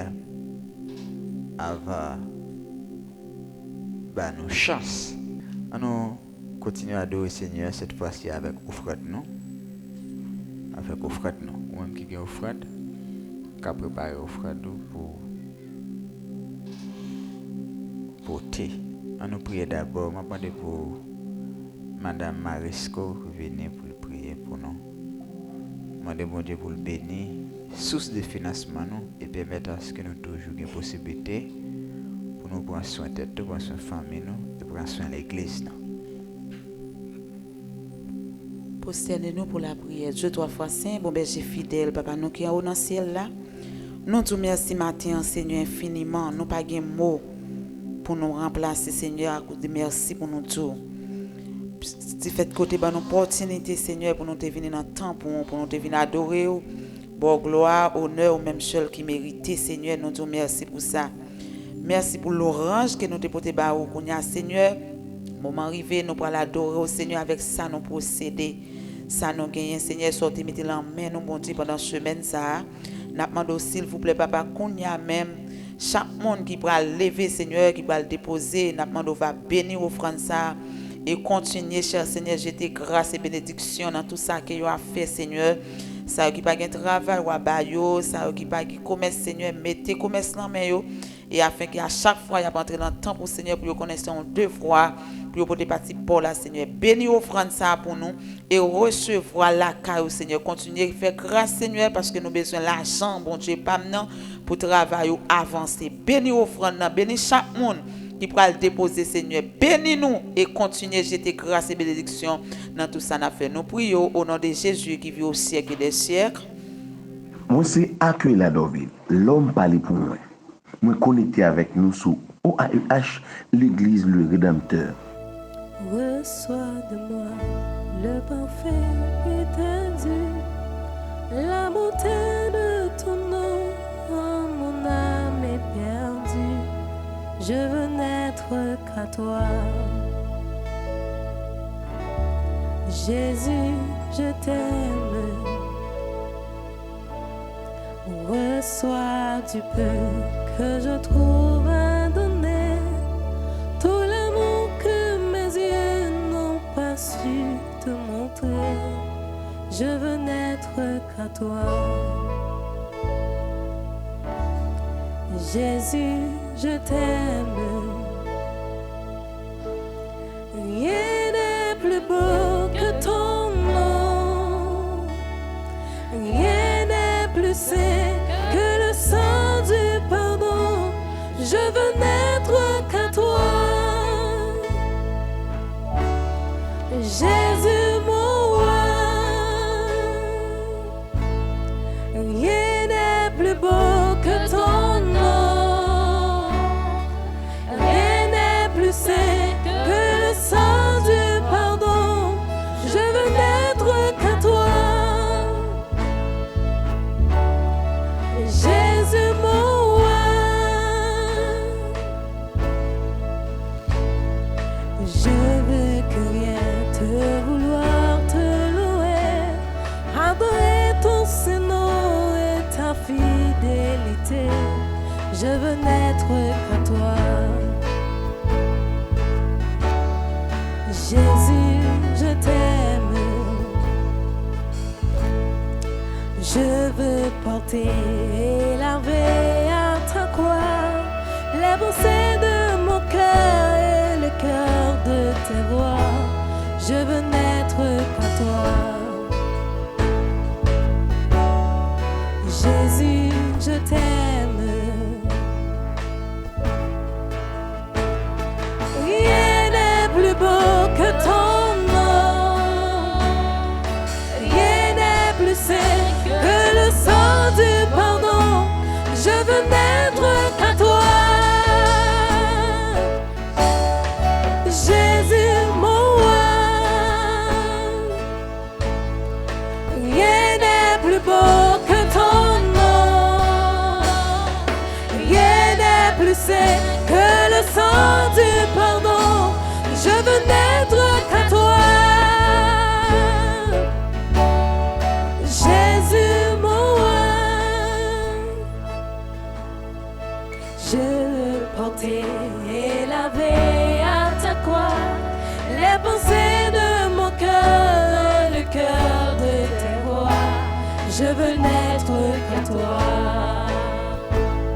va nos chances. Nous continuons à adorer le Seigneur cette fois-ci avec offrande nous. Avec offrande nous. Ou même qui a offrande, qui a préparé offrande pour thé. Nous prions d'abord. Je demande pour Madame Marisco venir pour prier pour nous. Demandez bon Dieu pour le bénir, source de financement nous et permettre à ce que nous toujours une possibilité pour nous prendre soin de tête, prendre soin de famille nous, et prendre soin de l'église nous. Prosternez-nous pour la prière. Dieu 3 fois saint, bon berger fidèle, papa nous qui est haut dans le ciel là. Nous te remercions matin, Seigneur, infiniment. Nous pas de mots pour nous remplacer, Seigneur, à cause de merci pour nous tout. Si fait côté une opportunité, Seigneur, pour nous te venir dans le temps, pour nous te venir adorer, bon gloire, honneur, même seul qui mérite, Seigneur, nous te remercions pour ça. Merci pour l'orange que nous te porté bas au Seigneur. Moment arrivé, nous pour l'adorer au Seigneur avec ça, nous procéder. Ça nous gagne, Seigneur, sortez, mettez la main, nous, bon Dieu, pendant ce semaine, ça. Nous demandons, s'il vous plaît, papa, qu'on y a même. Chaque monde qui va lever, Seigneur, qui va le déposer, nous demandons, va bénir offrande ça. Et continuer, cher Seigneur, jeter grâce et bénédiction dans tout ça que tu as fait, Seigneur. Ça qui pas de travail ou bayo, ça qui pas de commerce, Seigneur, mettez commerce dans main yo et afin qu'à chaque fois il y a entrer dans le temps pour Seigneur pour connaître deux fois pour porter partie pour la Seigneur. Bénis offrande ça pour nous et recevoir la caille Seigneur. Continuez à faire grâce Seigneur parce que nous avons besoin de l'argent, bon Dieu, pas maintenant pour travailler avancer. Bénis offrande, bénis chaque monde qui pourra le déposer, Seigneur. Bénis-nous et continuez à jeter grâce et bénédiction dans tout ça. Nous prions au nom de Jésus qui vit au siècle des siècles. Moi, c'est accueilli la Dorville. L'homme parle pour moi. Moi, connecté avec nous sur OAUH, l'Église le Rédempteur. Reçois de moi le parfait étendu, la beauté de ton nom, oh, mon âme est perdue. Je veux n'être qu'à toi. Jésus, je t'aime. Reçois du peu que je trouve à donner, tout l'amour que mes yeux n'ont pas su te montrer. Je veux n'être qu'à toi. Jésus, je t'aime. Rien n'est plus beau que ton nom. Rien n'est plus saint que le sang du pardon. Je veux n'être qu'à toi. Jésus, mon roi. Rien n'est plus beau que ton nom. Rien n'est plus saint que le sang du pardon. Je veux n'être qu'à toi. Jésus, mon roi. Je veux que rien te vouloir te louer, adorer ton Saint-Nom et ta fidélité. Je veux n'être qu'à toi. Jésus, je t'aime. Je veux porter et laver à ta croix les pensées de mon cœur et le cœur de tes voix. Je veux n'être qu'à toi. Jésus, je t'aime. Rien n'est plus beau que ton nom. Rien n'est plus saint que le sang du pardon. Je veux n'être qu'à toi. Jésus, mon roi. Rien n'est plus beau que ton nom. Rien n'est plus saint que le sang du pardon. Je veux n'être qu'à toi. Jésus, mon roi. Je veux porter et laver à ta croix les pensées de mon cœur, le cœur de tes voix. Je veux n'être qu'à toi.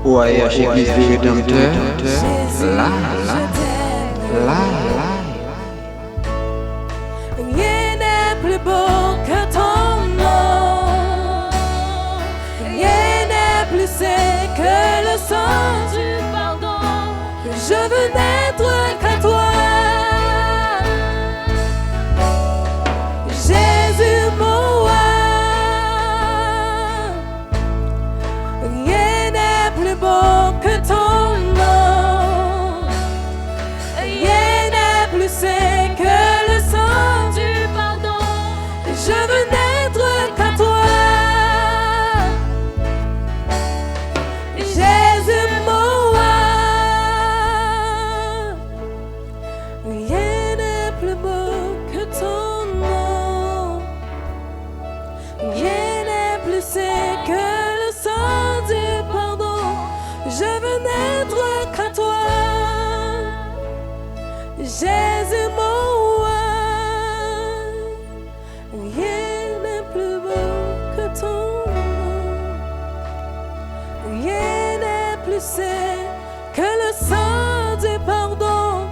OAUH Église du Rédempteur, Jésus, là, je t'aime. là. Rien n'est plus beau que ton nom. Rien n'est plus saint que le sang du pardon. Je veux n'être qu'à toi. Jésus, mon roi. Rien n'est plus beau que ton nom. Rien n'est plus saint que le sang du pardon. Je veux n'être qu'à toi. Jésus, mon roi. plus saint que le sang du pardon.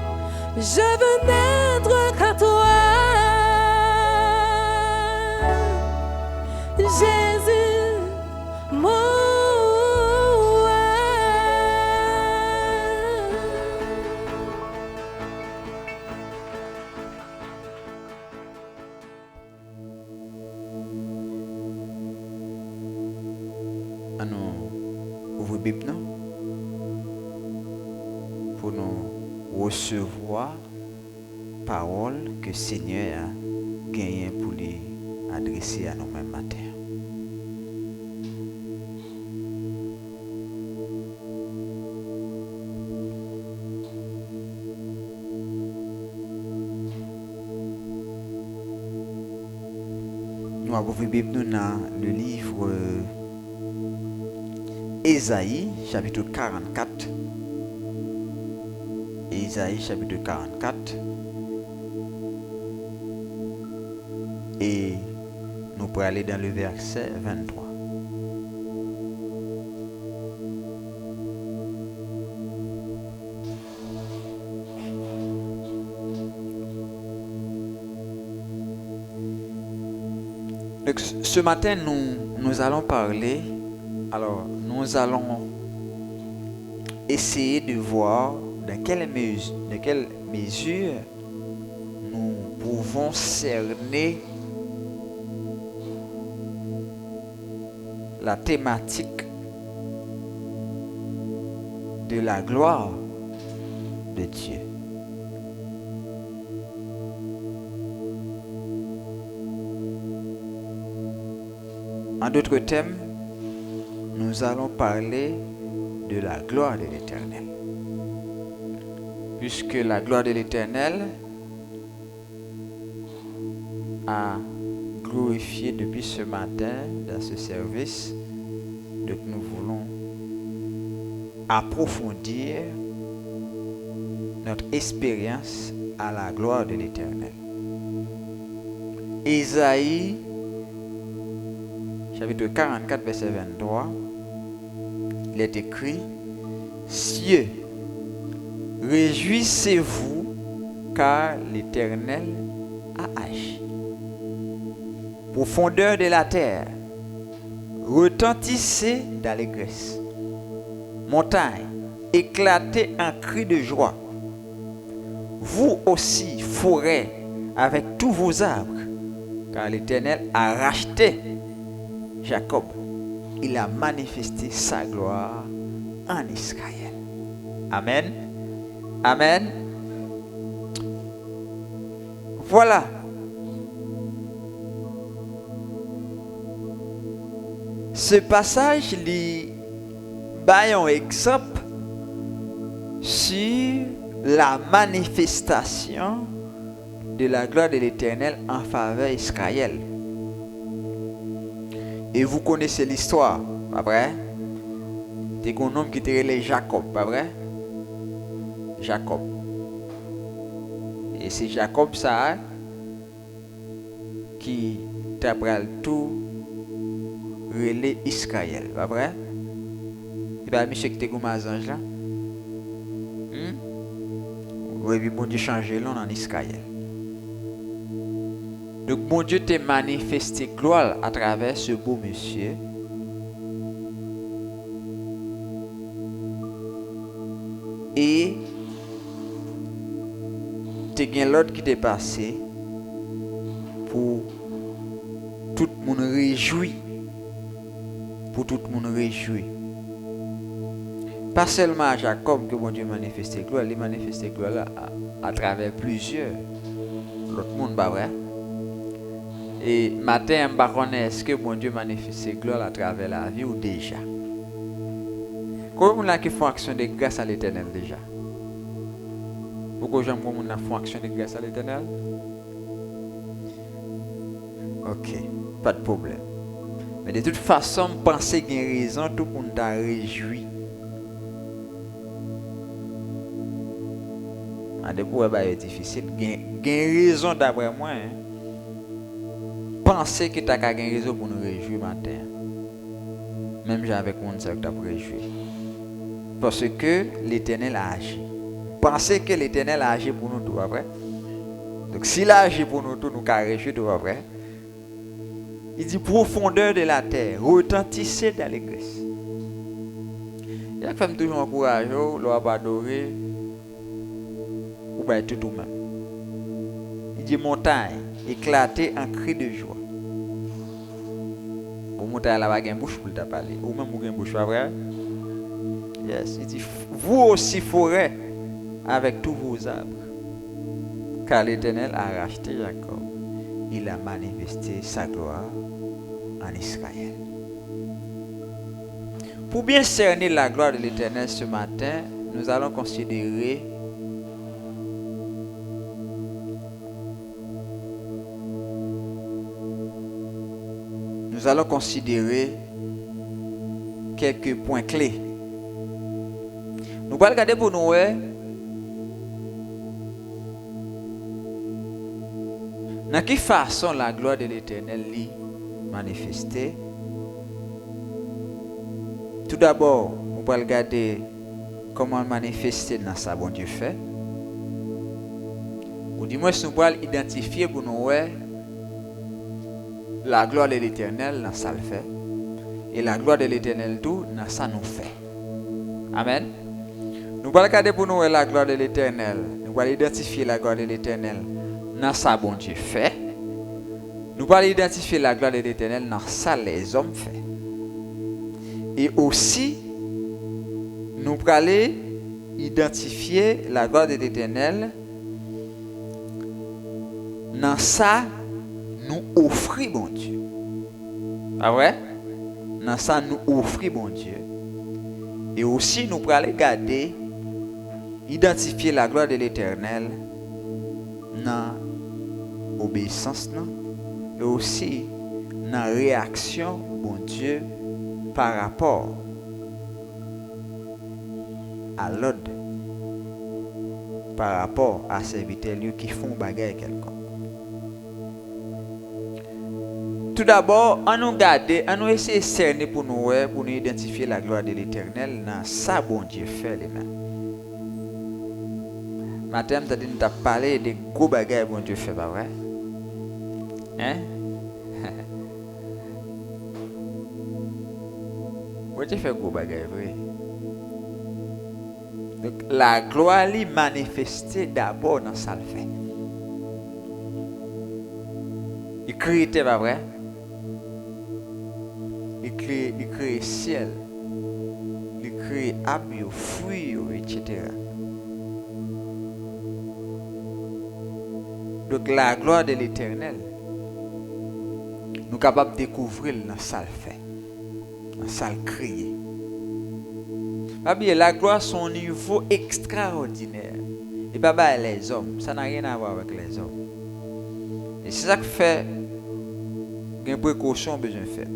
Je veux n'être qu'à toi, Jésus, mon roi. À nous ouvrir Bible non? Pour nous recevoir parole que Seigneur a gagné pour les adresser à nous-mêmes matin. Nous avons ouvert Bible nous dans le livre Ésaïe, chapitre 44. Ésaïe, chapitre 44. Et nous pourrons aller dans le verset 23. Donc, ce matin, nous allons parler. Alors, nous allons essayer de voir dans quelle mesure nous pouvons cerner la thématique de la gloire de Dieu. En d'autres termes, nous allons parler de la gloire de l'Éternel. Puisque la gloire de l'Éternel a glorifié depuis ce matin dans ce service, donc nous voulons approfondir notre expérience à la gloire de l'Éternel. Ésaïe, chapitre 44, verset 23, il est écrit: Cieux, réjouissez-vous, car l'Éternel a agi. Profondeur de la terre, retentissez d'allégresse. Montagne, éclatez en cri de joie. Vous aussi, forêt, avec tous vos arbres, car l'Éternel a racheté Jacob. Il a manifesté sa gloire en Israël. Amen. Amen. Voilà. Ce passage lit un exemple sur la manifestation de la gloire de l'Éternel en faveur d'Israël. Et vous connaissez l'histoire, pas vrai? C'est un homme qui était appelé Jacob, pas vrai? Jacob. Et c'est Jacob ça qui t'a pris tout relé Israël, pas vrai? Il va monsieur qui était comme un ange là. Oui, puis bon Dieu changé là en Israël. Donc bon Dieu t'a manifesté gloire à travers ce beau monsieur. Et t'es gain l'autre qui t'est passé pour tout le monde réjoui. Pour tout le monde réjoui. Pas seulement à Jacob que bon Dieu manifesté gloire, il manifesté gloire à travers plusieurs. L'autre monde, pas vrai? Et matin, je ne sais pas est-ce que bon Dieu manifeste gloire à travers la vie ou déjà. Combien de gens qui font action de grâce à l'Éternel déjà? Pourquoi j'aime qu'on font action de grâce à l'Éternel? Ok, pas de problème. Mais de toute façon, je pense qu'il y a une raison tout pour nous réjouir. Pour c'est difficile. Il y a une raison d'après moi. Pensez que tu as une raison pour nous réjouir matin. Même avec mon sac tu as réjouir. Parce que l'Éternel a agi. Pensez que l'Éternel a agi pour nous tout après. Donc s'il a agi pour nous tout, nous avons réjoui tout après. Il dit profondeur de la terre, retentissez dans l'église. Il y a que toujours encourager, l'on va adorer, ou bien tout même. Il dit montagne, éclatez en cri de joie. Pour montagne là, il y a une bouche pour te parler. Ou même une bouche, pas vrai? Yes, il dit vous aussi forêt avec tous vos arbres. Car l'Éternel a racheté Jacob. Il a manifesté sa gloire en Israël. Pour bien cerner la gloire de l'Éternel ce matin, nous allons considérer quelques points clés. Nous allons regarder pour nous dans quelle façon la gloire de l'Éternel est manifestée. Tout d'abord, nous allons regarder comment manifester dans sa bon Dieu fait. Ou du moins, nous allons identifier pour nous la gloire de l'Éternel dans ça le fait. Et la gloire de l'Éternel tout dans ça nous fait. Amen. Nous allons regarder pour nous la gloire de l'Éternel. Nous allons identifier la gloire de l'Éternel dans ça bon Dieu fait. Nous allons identifier la gloire de l'Éternel dans ça les hommes fait. Et aussi, nous allons identifier la gloire de l'Éternel dans ça nous offrir bon Dieu. Ah ouais? Dans ça nous offrir bon Dieu. Et aussi nous allons regarder, identifier la gloire de l'Éternel dans l'obéissance et aussi dans la réaction bon Dieu par rapport à l'ordre, par rapport à ces serviteurs qui font bagaille quelconque. Tout d'abord, on nous garder, on nous essayer de cerner pour nous identifier la gloire de l'Éternel dans ça bon Dieu fait les mains. Matin, tu as parlé de gros bagailles bon Dieu fait, pas vrai? Hein? Bon Dieu fait gros bagailles, vrai? Donc, la gloire est manifestée d'abord dans ça le fait. Il crée, pas vrai? Il crée ciel, il crée arbres, fruits, etc. Donc la gloire de l'Éternel, nous sommes capables de découvrir dans ça le fait, dans ça le créer. La gloire son niveau extraordinaire. Et pas les hommes, ça n'a rien à voir avec les hommes. Et c'est ça que fait une précaution besoin de faire.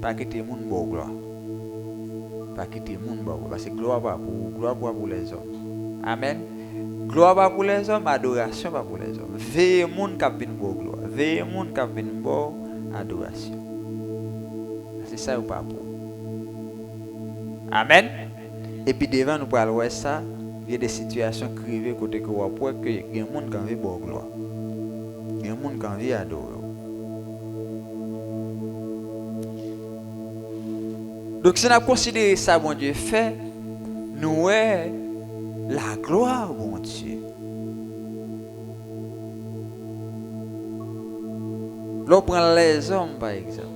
Pas quitter le monde pour gloire. Pas quitter le monde pour gloire. Parce que gloire pas pour les hommes. Amen. Gloire pas pour les hommes, adoration pas pour les hommes. Veillez le monde qui vient pour gloire. Veillez le monde qui vient pour adoration. C'est ça ou pas pour. Amen. Et puis devant nous parlons de ça, il y a des situations crivées côté que vous pouvez que il y a des gens qui vient pour gloire. Il y a des gens qui viennent adorer. Donc si on a considéré ça, bon Dieu fait, nous est la gloire, bon Dieu. L'on prend les hommes, par exemple.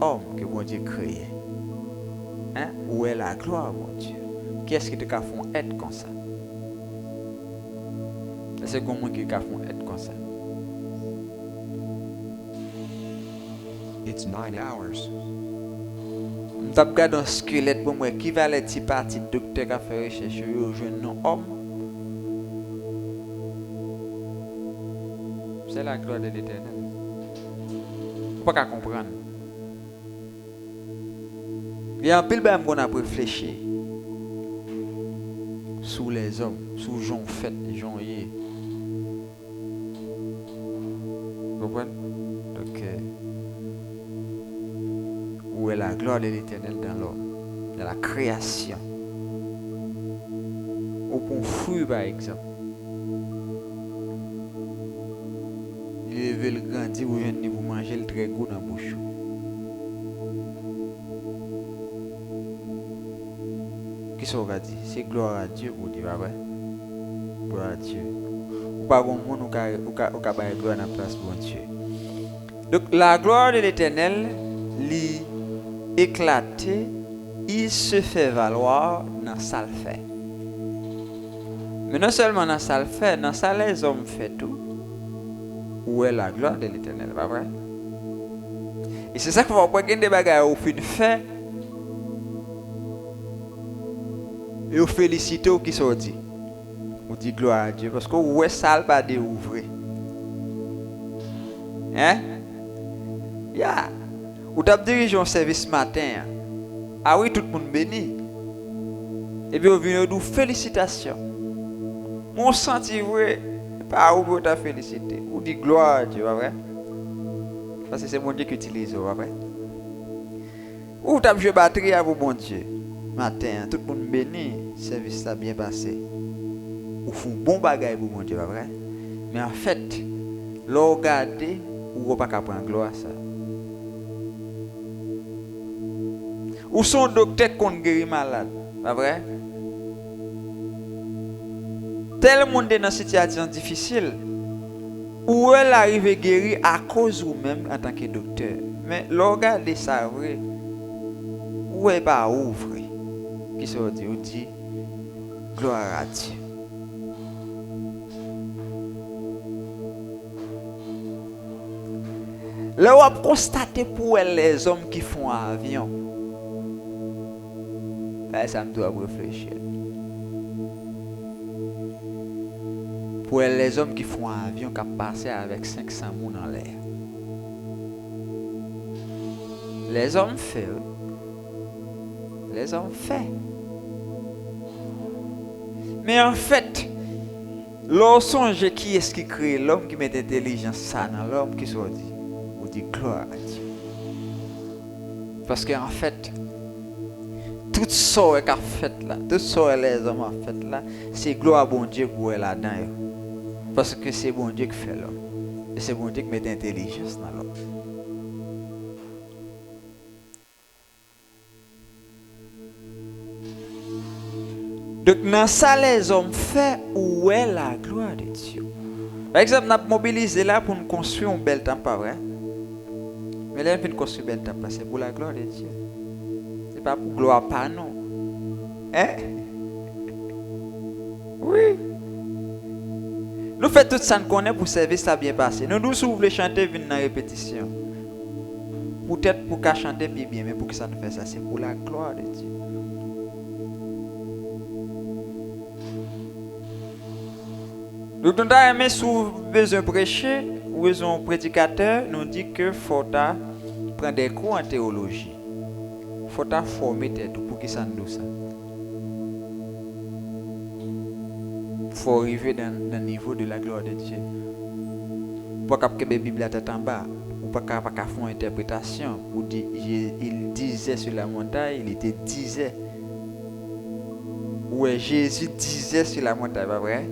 Hommes que bon Dieu crée. Hein? Où est la gloire, mon Dieu? Qui est-ce qui te font être comme ça? C'est comment qui te font être comme ça? It's 9 hours. Je regarde un squelette pour moi qui va être parti docteur qui a fait recherche au jeune homme. C'est la gloire de l'Éternel. Faut pas comprendre. Il y a un pile qu'on a réfléchi sous les hommes, sous Jean fait, Jean y. Vous comprenez? Donc, où est la gloire de l'Éternel dans l'homme? dans la création. Ou pour un fruit par exemple. Il veut le grandir ou venir pour manger le très goût dans la bouche. Qu'est-ce qu'on va dire? C'est gloire à Dieu pour dire vrai. Gloire à Dieu. Ou pas bon monde ou ka bailler gloire dans la place de Dieu. Donc la gloire de l'Éternel lui éclaté, il se fait valoir dans ça le fait. Mais non seulement dans ça le fait, dans ça les hommes fait tout. Où est la gloire de l'Éternel, pas vrai? Et c'est ça qu'on va prendre des bagages au fin de fait. Et on félicite qui sont dit. On dit gloire à Dieu parce que où est ça pas déouvrir. Hein? Ya. Ou t'as dirigé un service matin. Ah oui, tout le monde béni. Et puis on vient nous félicitations. Mon senti vrai pas où t'a félicité. Ou dit gloire à Dieu, pas vrai? Parce que c'est mon Dieu qui utilise, pas vrai? Ou t'as joué batterie à vous, bon Dieu. Matin, tout le monde béni, le service a bien passé. Ou font bon bagage pour mon Dieu, pas vrai? Mais en fait, l'on regarde ou on pas qu'à prendre gloire ça. Ou son docteur qu'on guérit malade, pas vrai? Tel monde est dans une situation difficile. Ou elle arrive à guérir à cause ou même en tant que docteur. Mais l'on regarde ça, vrai? Ou est pas ouvrir? Qui se dit, on dit gloire à Dieu. Là, on a constaté pour les hommes qui font avion. Là, ça me doit réfléchir. Pour les hommes qui font avion, qui passent avec 500 personnes dans l'air. Les hommes font. Les hommes font. Mais en fait, l'on songe qui est-ce qui crée l'homme qui met l'intelligence ça dans l'homme qui soit dit. On dit gloire à Dieu. Parce qu'en fait, tout ça qu'a fait là, tout ça les hommes ont fait là, c'est gloire à bon Dieu pour elle là-dedans. Parce que c'est bon Dieu qui fait l'homme. Et c'est bon Dieu qui met l'intelligence dans l'homme. Donc, dans ça, les hommes font où est la gloire de Dieu. Par exemple, on a mobilisé là pour nous construire un bel temple, pas vrai? Mais là, on construire un bel temple, c'est pour la gloire de Dieu. Ce n'est pas pour gloire, pas non. Hein? Oui. Nous faisons tout ça, nous connaissons pour servir ça bien passé. Nous voulons chanter, venir dans la répétition. Peut-être pour qu'à chanter bien, mais pour que ça nous fait ça, c'est pour la gloire de Dieu. Donc, nous avons aimé sous besoin de prêcher, ou besoin de prédicateur, nous dit que faut prendre des cours en théologie. Il faut former tête pour que ça nous dise ça. Il faut arriver dans le niveau de la gloire de Dieu. Pas qu'à la Bible à tête en bas, ou pas qu'à faire une interprétation. Il disait sur la montagne, il était disait. Ouais, Jésus disait sur la montagne, pas vrai?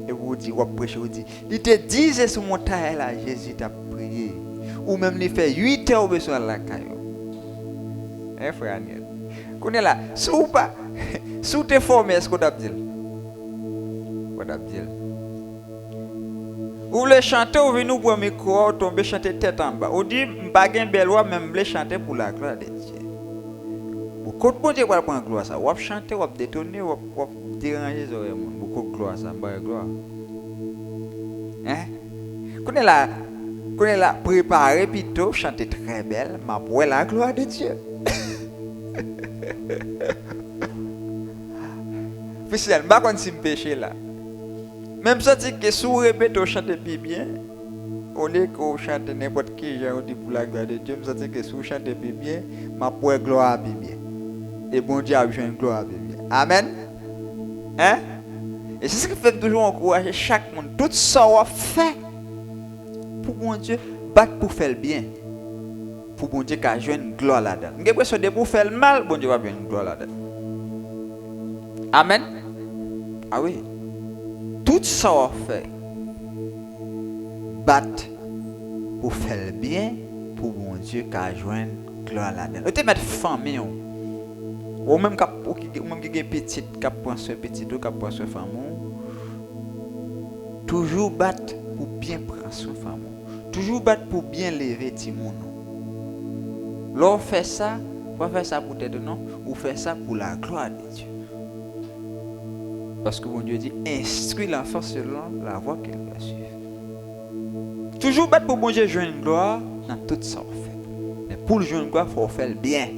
Et vous dites, vous prêchez, vous dites, il te disait sur mon montagne là, Jésus t'a prié. Ou même il fait 8 heures besoin de la caillou. Hein, frère Aniel? Qu'on est là, sous pas, sous tes formés, est-ce qu'on t'a dit? Qu'on t'a dit? Ou le chanter, ou venez pour un micro, tomber chanter tête en bas. Ou dit, m'baguen belle voix, même le chanter pour la gloire de Dieu. Beaucoup de bon Dieu va prendre gloire ça. Ou chanter, ou détonner, ou déranger les oreilles. Beaucoup de gloire ça, m'baguen gloire. Hein? Qu'on est là, préparer plutôt, chanter très belle, mais pour la gloire de Dieu. Officiellement, pas quand c'est un péché là. Même ça, c'est que si vous répétez, vous chantez bien, au lieu que vous chantez n'importe qui, j'ai dit pour la gloire de Dieu, mais ça, c'est que si vous chantez bien, ma pour la gloire bien. Et bon Dieu a besoin de gloire bien. Amen. Hein? Et c'est ce qui fait toujours encourager chaque monde. Tout ça, on fait pour bon Dieu, battre pour faire le bien. pour bon Dieu qu'a joindre gloire là-dedans. J'ai l'impression de pour faire le mal, bon Dieu va joindre gloire là-dedans. Amen. Ah oui. Tout ça on fait battre pour faire le bien pour bon Dieu qu'a joindre gloire là-dedans. Vous te mettre famille ou même qui est petit, qui prend soin petit ou qui prend soin femme. Toujours battre pour bien prendre soin femme. Toujours battre pour bien lever Timon. L'on fait ça, pas faire ça pour t'aider non, ou faire ça pour la gloire de Dieu. Parce que mon Dieu dit, instruis l'enfant selon la voie qu'il doit suivre. Toujours battre pour bon Dieu jouer une gloire dans tout ça on fait. Mais pour le jouer une gloire, il faut faire le bien.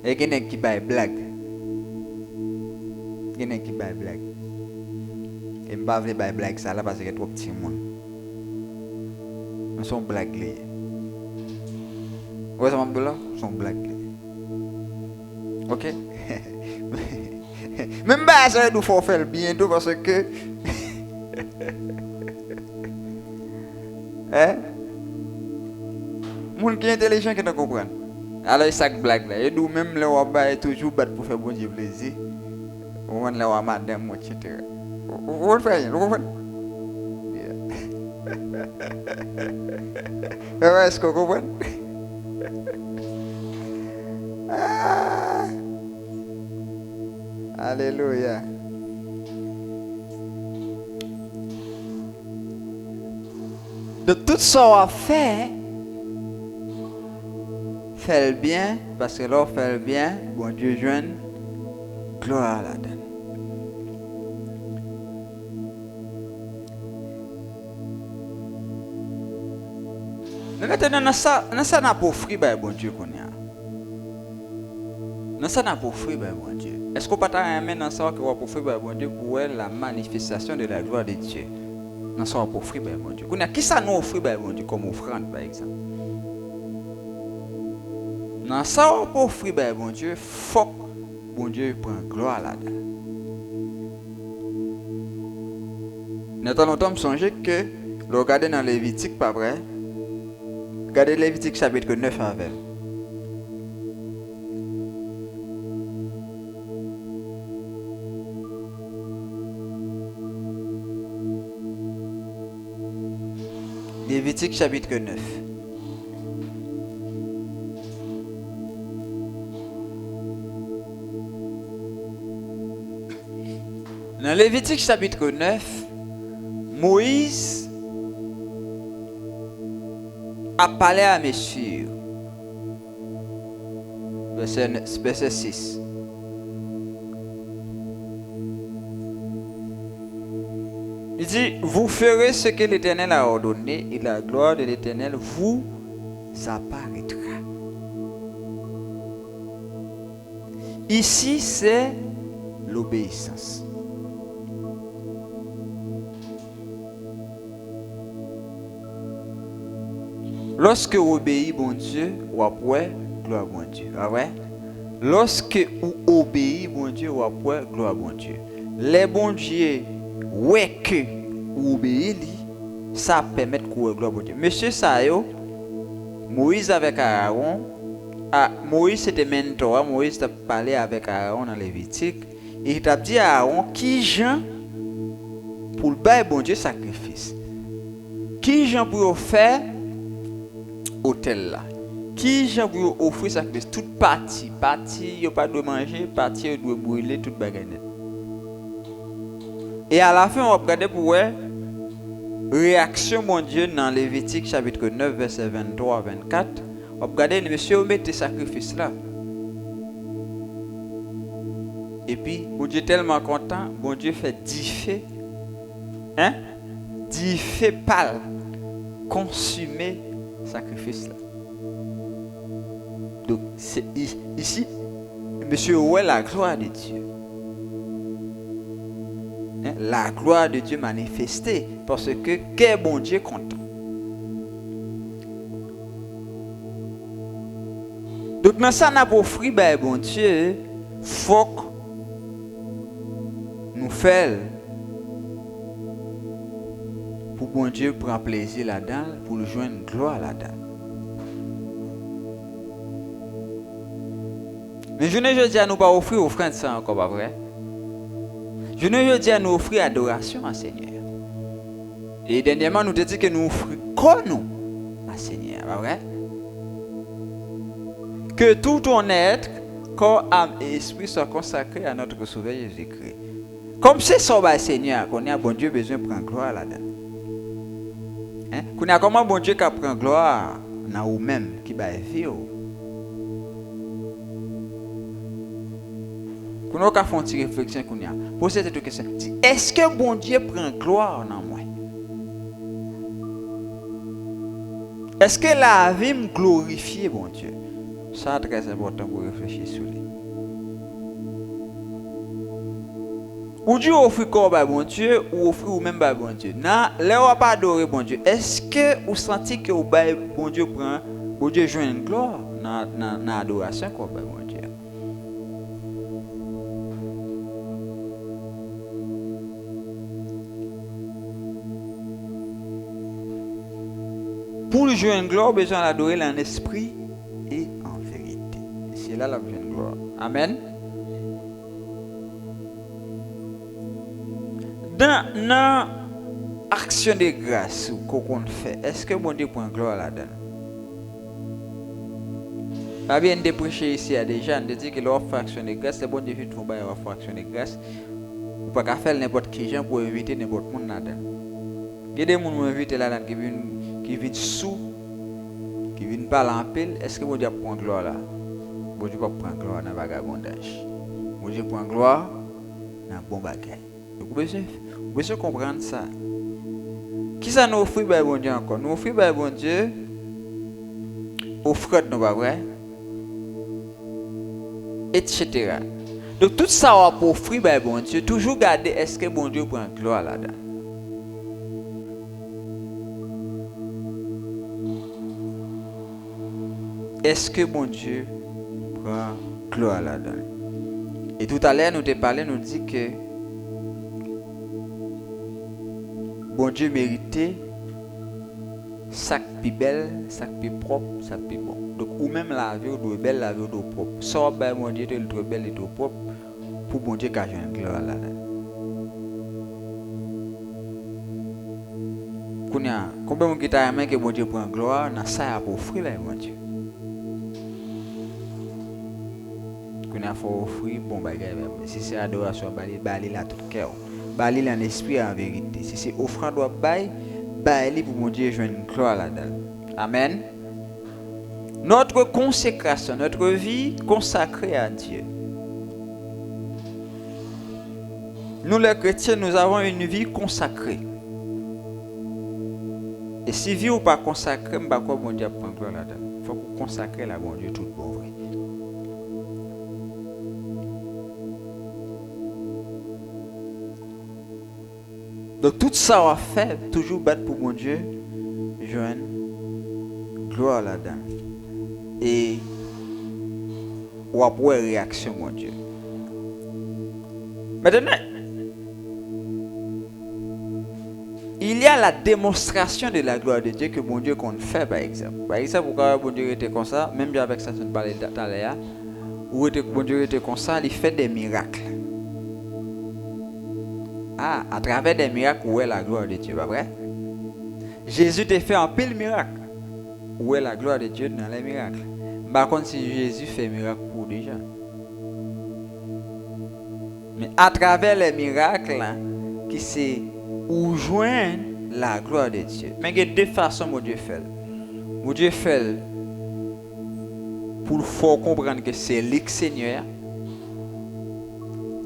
Et il y a qui baille blague. Il y a qui baille blague. Et je ne vais pas bailler blague ça là parce que c'est trop petit monde. Mais son blague là. Ouais, ça m'a dit là, son blague là. OK? Même pas ça nous faut faire bien tout parce que hein? Moun qui est intelligent qui ne comprend. Alors ça blague là, et nous même les waba toujours battre pour faire bon Dieu plaisir. On la wa madame etc. Vous faites vous comprenez? Est-ce que vous comprenez? Alléluia. De tout ça on fait le bien, parce que là on fait le bien, bon Dieu joigne gloire là-dedans. Mais maintenant, dans ça n'a pas offert bon Dieu qu'on a. Dans ça n'a pas offert bon Dieu. Est-ce qu'on peut t'amener dans ça que va offrir bon Dieu pour la manifestation de la gloire de Dieu? Dans ça on peut offrir bon Dieu. Qui ça nous offre bon Dieu comme offrande par exemple? Dans ça on peut offrir bon Dieu, faut que bon Dieu prend gloire là-dedans. Nous avons songé que le regarder dans Lévitique pas vrai. Regardez Lévitique chapitre 9 avec. Lévitique chapitre 9. Dans Lévitique chapitre 9, Moïse a parlé à messieurs. Verset 6. Il dit, vous ferez ce que l'Éternel a ordonné et la gloire de l'Éternel vous apparaîtra. Ici, c'est l'obéissance. Lorsque vous obéissez bon Dieu, vous avez gloire bon Dieu. Ah ouais? Lorsque vous obéissez bon Dieu, vous avez gloire bon Dieu. Les bon Dieu, ouais que vous obéissez, ça permet que vous ayez gloire bon Dieu. Monsieur Sayo, Moïse avec Aaron, Moïse était mentor, Moïse a parlé avec Aaron dans Lévitique, et il a dit à Aaron qui Jean pour le bail bon Dieu sacrifice. Qui Jean pour faire hôtel là. Qui Jean pour offrir sacrifice toute partie, il pas de manger, partie doit brûler toute bagarre. Et à la fin on va regarder pour réaction mon Dieu dans Lévitique chapitre 9 verset 23 à 24. On va regarder monsieur mettez sacrifice là. Et puis bon Dieu tellement content, bon Dieu fait 10 feux. Hein? 10 feux pâles consumer sacrifice là. Donc c'est ici monsieur ouais la gloire de Dieu. Hein? La gloire de Dieu manifestée parce que quel bon Dieu content. Donc dans ça n'a pas offert ben bon Dieu faut que nous faire pour bon Dieu prendre plaisir là-dedans, pour le joindre gloire là-dedans. Mais je ne dis à nous pas offrir offrande ça encore pas vrai. Je ne dis à nous offrir adoration à Seigneur. Et dernièrement nous te dit que nous offrons quoi nous à Seigneur, pas vrai? Que tout ton être, corps, âme et esprit soient consacrés à notre Sauveur Jésus-Christ. Comme c'est ça, Seigneur, qu'on a bon Dieu besoin de prendre gloire là-dedans. Hein? Qu'on a comment bon Dieu qui prend gloire dans nous-mêmes qui va vivre. Qu'on a fait une petite réflexion qu'on a. Posez cette question. Est-ce que bon Dieu prend gloire dans moi? Est-ce que la vie me glorifie, bon Dieu? Ça c'est très important pour réfléchir sur lui. Ou Dieu offre quoi à bon Dieu, ou offre ou même à bon Dieu. Là, on pas adorer bon Dieu. Est-ce que vous sentez que bon Dieu prend, bon Dieu joue une gloire dans l'adoration quoi à bon Dieu? Pour le jouer une gloire, besoin d'adorer en esprit et en vérité. C'est là la vraie gloire. Amen. Dans l'action de grâce qu'on fait, est-ce que bon Dieu prend gloire là-dedans? Pas bien de prêcher ici à des gens, de dire que leur action de grâce, c'est bon Dieu fait faire leur action de grâce. Ou pas qu'à faire n'importe qui gens pour inviter n'importe qui là-dedans. Il y a des gens qui invitent là-dedans qui viennent sous, qui viennent parler en pile. Est-ce que bon Dieu prend gloire là? Bon Dieu pas prendre gloire dans le vagabondage. Bon Dieu prend gloire dans le bon bagage. Donc vous besoin comprendre ça. Qui ça nous offre par bon Dieu encore? Nous offre par bon Dieu offre nous pas vrai? Etc. Donc tout ça on va offrir par bon Dieu. Toujours garder est-ce que bon Dieu prend gloire là-dedans? Est-ce que bon Dieu prend gloire là-dedans? Et tout à l'heure, nous te parlé, nous dit que bon Dieu méritait sac plus belle, sac plus propre, sac plus bon. Donc, ou même la vie, ou doit belle, la vie, ou doit propre. Ça, ben, bon Dieu, est trop belle et trop propre pour bon Dieu qui a joué une gloire là-dedans. Combien de gens que bon Dieu prend gloire, dans ça, pour offrir bon Dieu. Qu'on a fait offrir bon bagage. Si c'est adoration, bali la tout cœur. Bali en esprit en vérité. Si c'est offrande doit bali pour mon Dieu jouer une gloire là-dedans. Amen. Notre consécration, notre vie consacrée à Dieu. Nous les chrétiens, nous avons une vie consacrée. Et si vie ou pas consacrée, je ne sais pas quoi bon Dieu prend gloire là-dedans. Il faut qu'on consacre la bon Dieu tout bon vrai. Donc tout ça on va faire, toujours battre pour mon Dieu, joindre gloire là-dedans. Et on va pouvoir réaction mon Dieu. Maintenant, il y a la démonstration de la gloire de Dieu que mon Dieu qu'on fait par exemple. Par exemple, pourquoi mon Dieu était comme ça, même avec ça, je ne parlais pas là, où mon Dieu était comme ça, il fait des miracles. Ah, à travers des miracles, où est la gloire de Dieu, pas vrai? Jésus t'a fait un pile miracle. Où est la gloire de Dieu dans les miracles? Par contre, si Jésus fait miracle pour des gens. Mais à travers les miracles, qui c'est où joindre la gloire de Dieu. Mais il y a deux façons que Dieu fait. Dieu fait pour faire comprendre que c'est lui le Seigneur.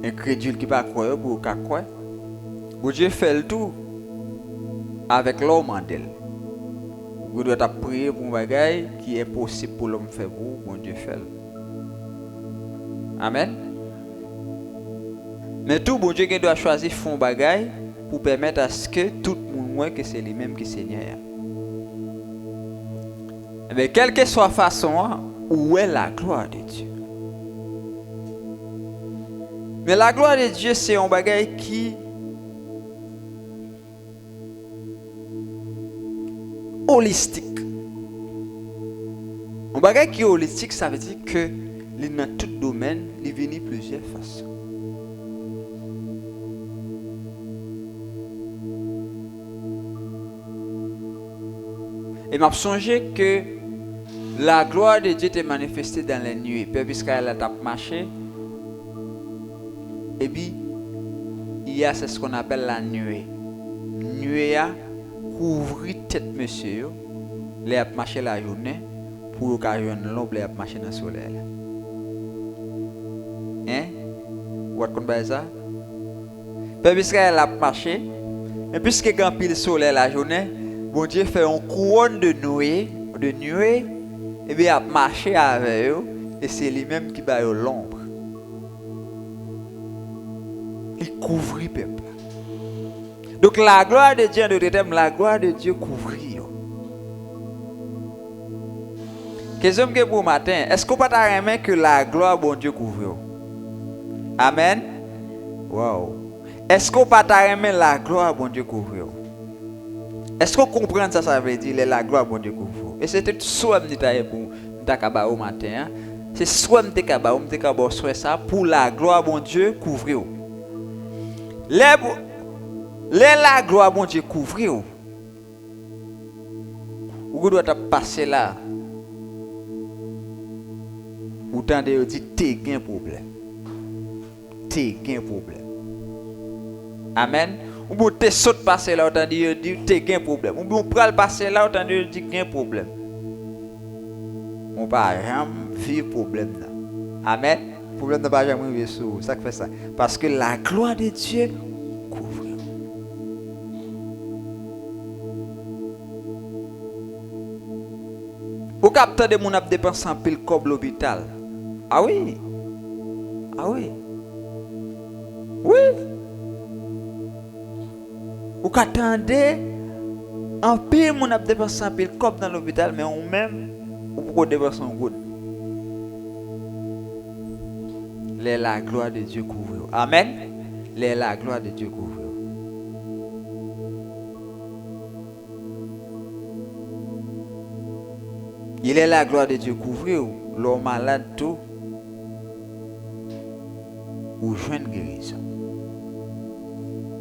Incrédule qui ne va pas croire pour qu'il croire. Dieu fait le tout avec l'homme en elle. Vous devez prier pour un bagage qui est possible pour l'homme faire pour bon Dieu fait. Amen. Mais tout bon Dieu qui doit choisir font bagage pour permettre à ce que tout le monde voit que c'est lui-même qui est Seigneur. Mais quelle que soit la façon, où est la gloire de Dieu? Mais la gloire de Dieu, c'est un bagage qui holistique. Un bagage qui est holistique, ça veut dire que dans tout domaine, il vient plusieurs façons. Et m'a songé que la gloire de Dieu était manifestée dans les nuées. Peuple Israël a marché. Et puis, il y a ce qu'on appelle la nuée. Nuée a couvert tête monsieur. Les a marché la journée pour qu'à l'ombre les a marché dans le soleil. Hein? Vous comprenez ça? Peuple Israël a marché. Et puisque il y a le soleil la journée, bon Dieu fait une couronne de nuée, et bien il a marché avec eux, et c'est lui-même qui va l'ombre. Il couvre le peuple. Donc la gloire de Dieu, la gloire de Dieu couvre. Question que pour matin, est-ce qu'on peut pas que la gloire de Dieu couvre? Amen. Wow. Est-ce qu'on peut pas la gloire de Dieu couvre? Est-ce qu'on comprend ça, ça veut dire la gloire de Dieu couvre? Et c'était soit pour t'accabar au matin, c'est soit t'accabar soit ça pour la gloire de Dieu couvre. La gloire de Dieu couvre. Vous doit passer là. Ou t'en de dire t'es un problème. T'es un problème. Amen. Ou bien t'es saute passer là, autant dire t'es un problème. Ou bien on prend le passer là, autant dire un problème. On va jamais vivre problème là. Amen. Problème ne va jamais vivre sur ça qui fait ça. Parce que la gloire de Dieu couvre. Au capteur de mon a dépensé en pile comme l'hôpital. Ah oui. Ah oui. Oui. Ou qu'attendez en pile mon a dépensé en pile comme dans l'hôpital, mais on même ou pourquoi dépenser en good. La gloire de Dieu couvre. Amen. La gloire de Dieu couvre. Il est la gloire de Dieu couvrir l'homme malade tout ou joindre guérison.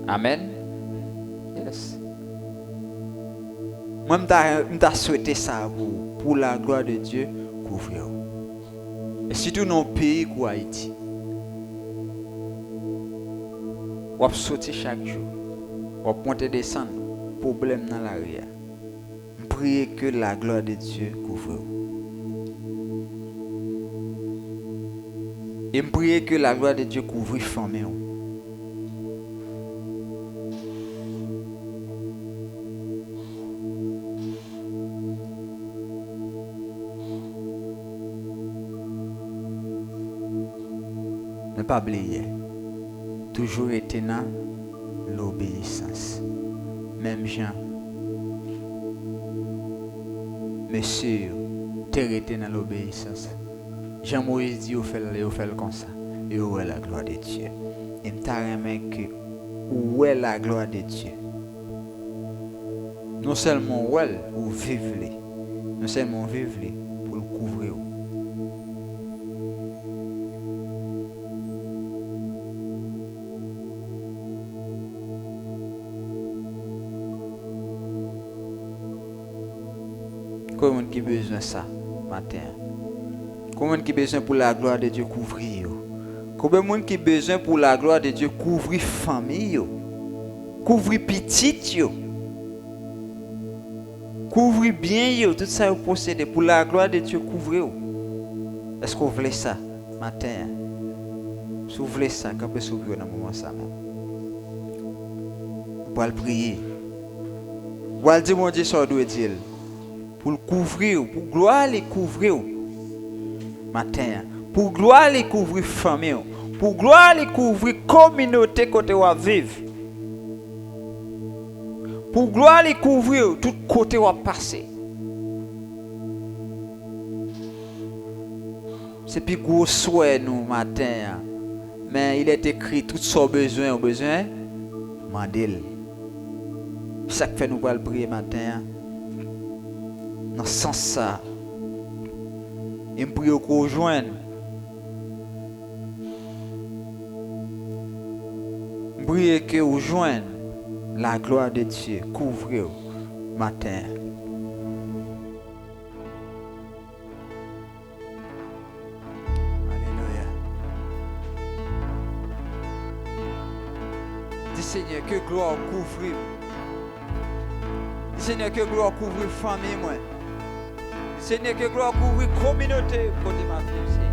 Amen. Yes. Moi je souhaité ça pour la gloire de Dieu couvrir. Et surtout dans un pays comme Haïti. On va sortir chaque jour. On va monter descendre. Problème dans l'arrière. Priez que la gloire de Dieu couvre. Et priez que la gloire de Dieu couvre famille. Ne pas oublier. Toujours été dans l'obéissance. Même Jean. Monsieur, tu es dans l'obéissance. Jean-Moïse dit, il fait comme ça. Et où est la gloire de Dieu? Et je t'aime que où est la gloire de Dieu? Non seulement où est ou vivre. Non seulement vivre pour le couvrir. Comment qui besoin de ça matin? Comment qui besoin pour la gloire de Dieu couvrir? Comment qui besoin pour la gloire de Dieu couvrir famille? Couvrir petit yo? Couvrir bien yo, tout ça vous possédez pour la gloire de Dieu couvrir. Est-ce que vous voulez ça matin? Si vous voulez ça, quand vous s'ouvrir dans le moment ça même. Vous allez prier. Vous allez dire mon Dieu ça doit dire. Pour le couvrir, pour gloire les couvrir matin, pour gloire les couvrir famille, pour gloire les couvrir communauté côté où vivre, pour gloire les couvrir tout côté où passer. C'est plus gros souhait nous matin, mais il est écrit tout son besoin, mandel. Ça que fait nous pour prier matin. dans ce sens ça. Et me prie qu'on rejoigne. Je prie que vous joignez la gloire de Dieu, couvrez matin. Alléluia. Dis Seigneur, que gloire couvre. Dis Seigneur, que gloire couvre famille moi. Dis Seigneur, que gloire couvre communauté côté ma vie, Seigneur.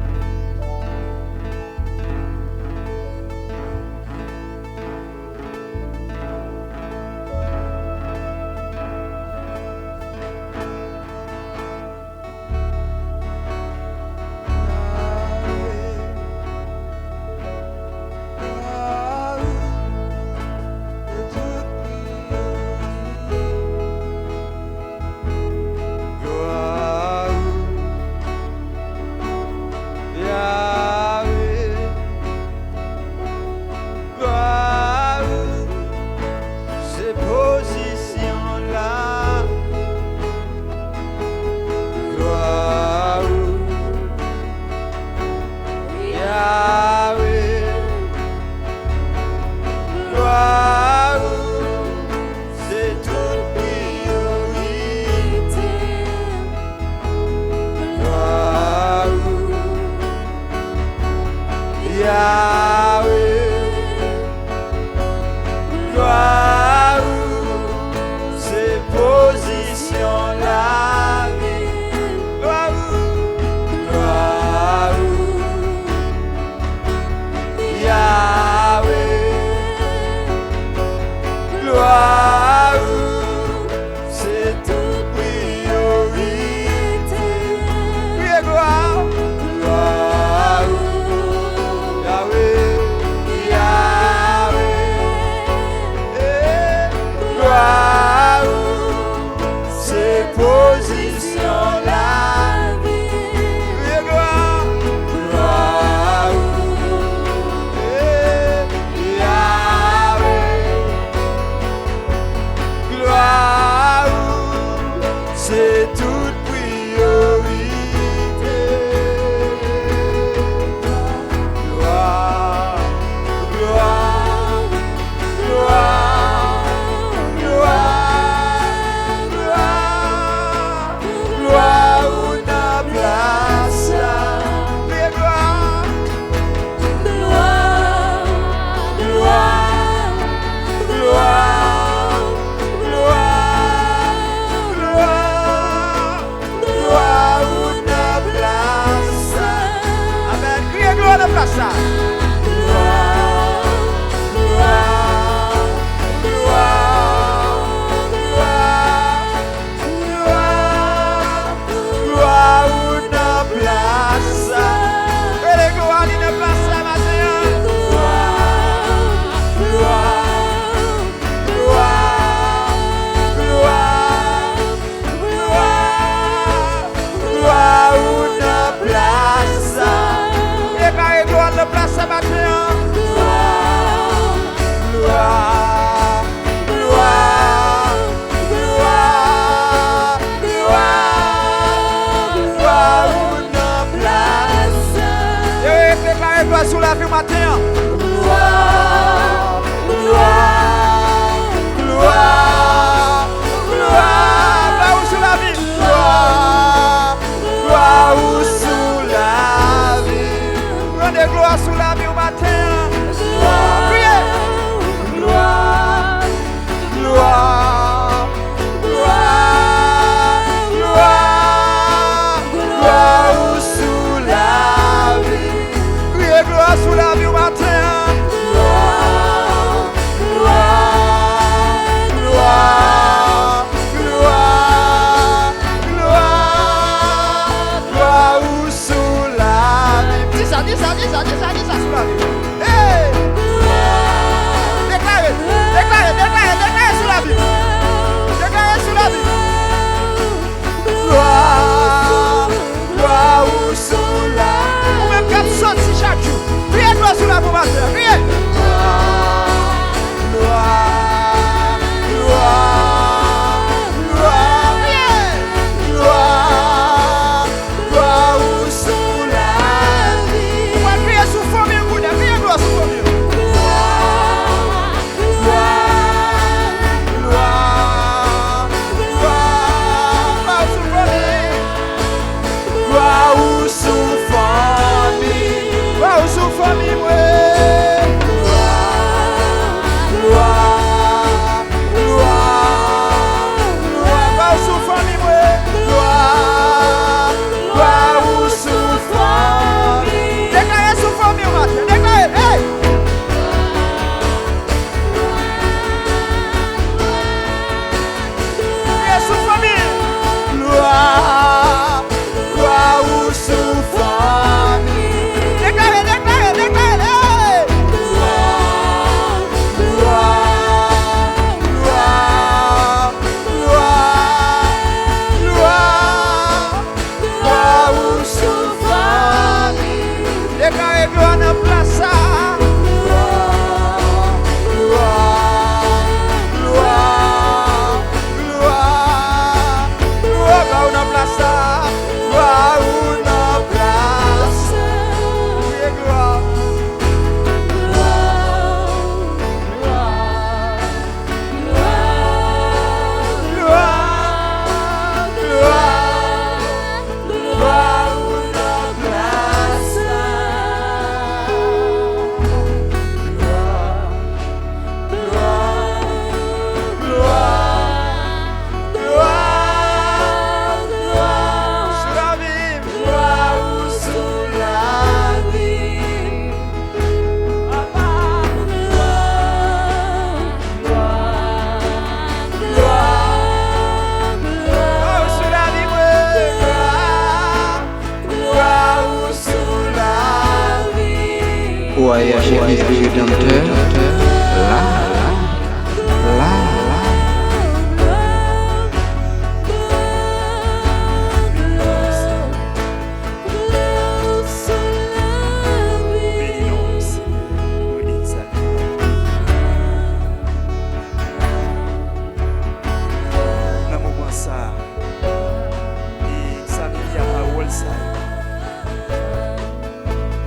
OAIH Église du Rédempteur, là.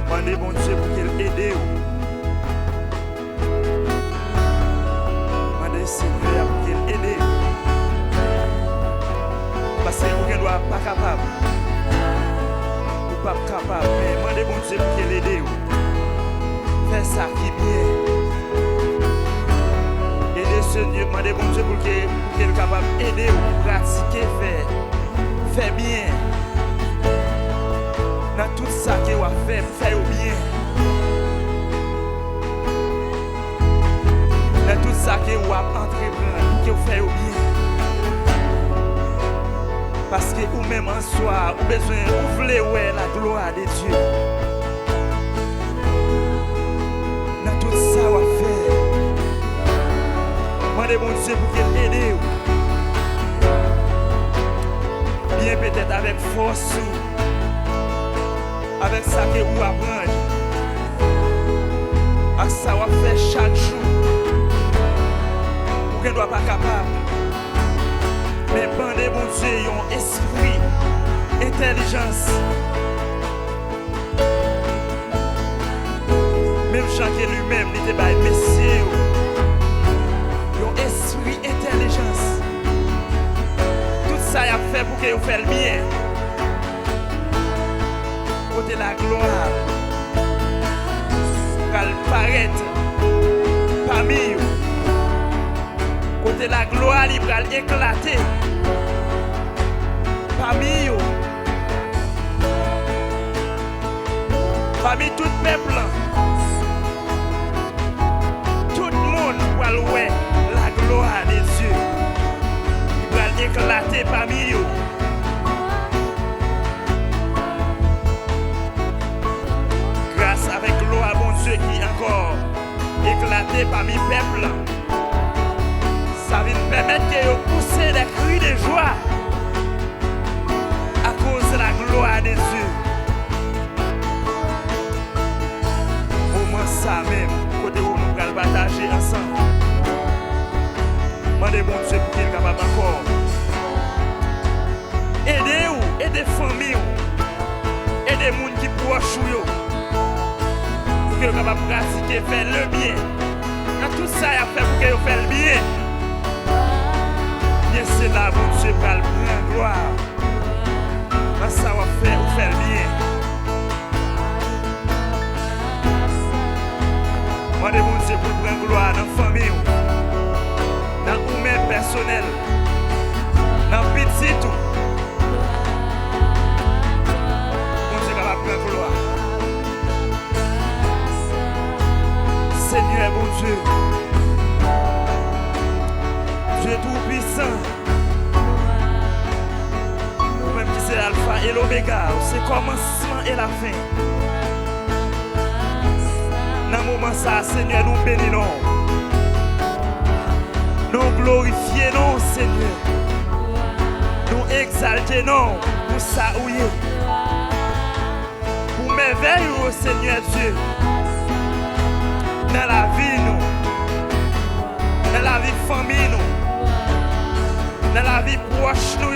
Demandez bon Dieu pour qu'il aide vous. Demandez Seigneur pour qu'il aide vous. Parce que vous ne doit pas capable. Ou pas capable. Mais demandez bon Dieu pour qu'il aide vous. Faites ça qui est bien. Aidez Seigneur. Demandez bon Dieu pour qu'il soit capable d'aider vous. Pratiquer, faire bien. Dans tout ça que vous faites, faites bien. Dans tout ça que vous entreprendre, que vous faites bien. Parce que vous-même en soi, vous avez besoin, vous voulez la gloire de Dieu. Dans tout ça que vous faites, demandez bon Dieu pour qu'il aide vous. Bien peut-être avec force. Avec ça que vous apprenez, avec ça vous faites chaque jour, vous ne doit pas capable. Mais pendant bon Dieu, un esprit, intelligence. Même chanter lui-même, il était pas messieurs. Un esprit, intelligence. Tout ça, il a fait pour que vous fassiez le bien. Côté la gloire, qu'elle paraître parmi vous. Côté la gloire, il va éclater parmi vous. Parmi tout le peuple, tout le monde va louer la gloire de Dieu. Il va éclater parmi vous. Avec gloire, bon Dieu, qui encore éclaté parmi le peuple, ça va nous permettre de pousser des cris de joie à cause de la gloire de Dieu. Au moins ça même, côté où nous allons partager ensemble. Demandez bon Dieu pour qu'il soit capable encore. Aidez-vous, aidez les familles, aidez les gens qui proches. Que vous capable de pratiquer, faire le bien. Dans tout ça, il a fait pour que vous fassiez le bien. Bien, c'est là, mon Dieu, pour le prendre gloire. Dans ça, vous faites le bien. Demandez mon Dieu pour prendre gloire dans la famille, dans vous-même personnel, dans le petit tout. Mon Dieu, capable de prendre gloire. Seigneur mon Dieu, Dieu tout-puissant, vous-même qui c'est l'alpha et l'oméga, c'est le commencement et la fin. Dans ce moment ça, Seigneur, nous bénissons, nous glorifions, Seigneur, nous exaltons pour ça où il est, pour merveille, Seigneur Dieu. Dans la vie, nous, dans la vie famille, nous, dans la vie proche, nous,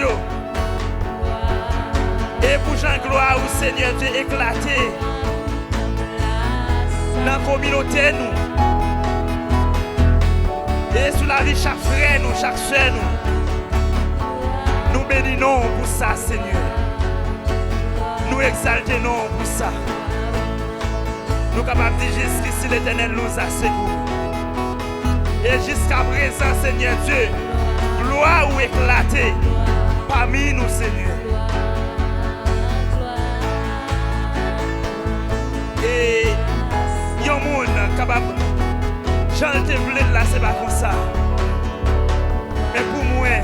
et pour Jean gloire au Seigneur Dieu éclaté dans la communauté, nous, et sur la vie chaque frère, nous, chaque soeur, nous bénissons pour ça, Seigneur, nous exaltons pour ça. Nous sommes capables de dire jusqu'ici l'Éternel nous a secourus. Et jusqu'à présent, Seigneur Dieu, gloire ou éclater parmi nous, Seigneur. Et il y a un monde capable, j'en te voulais là, c'est pas comme ça. Mais pour moi,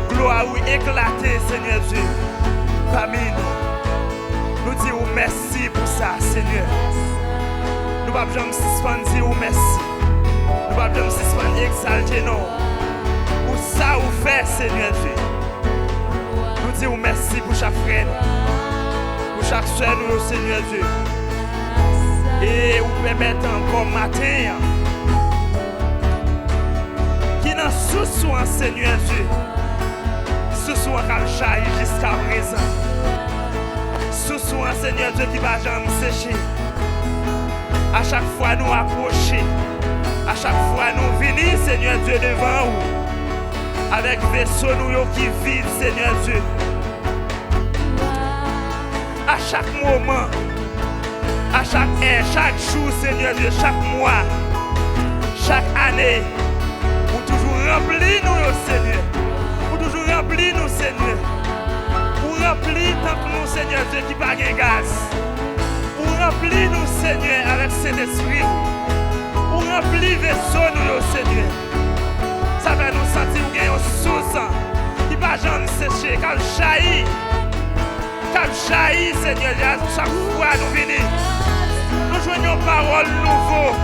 gloire ou éclater, Seigneur Dieu, parmi nous. Nous disons merci pour ça, Seigneur. pas jamais suspendre dire merci. Nous pas jamais suspendre exalter non. Pour ça ou fait Seigneur Dieu. Nous disons merci pour chaque frère, pour chaque soeur nous Seigneur Dieu. Et vous permettez encore matin qui n'a sous-soin Seigneur Dieu. Sous-soin comme jaillit jusqu'à présent. Sous-soin Seigneur Dieu qui va jamais sécher. À chaque fois nous approcher. À chaque fois nous venir Seigneur Dieu devant vous. Avec vaisseau nous qui vide Seigneur Dieu. À chaque moment. À chaque heure, chaque jour, Seigneur Dieu, chaque mois, chaque année, pour toujours remplir nous, Seigneur. Pour toujours remplir nous, Seigneur. Pour remplir tant que nous, Seigneur Dieu, qui pas de gaz. Pour remplir nous, Seigneur, avec cet esprit. Pour remplir vaisseau nous, Seigneur. Ça va nous sentir qu'il y a une source qui va jamais sécher, quand jaillit. Quand jaillit, Seigneur, chaque fois nous venons. Nous joignons paroles nouveaux.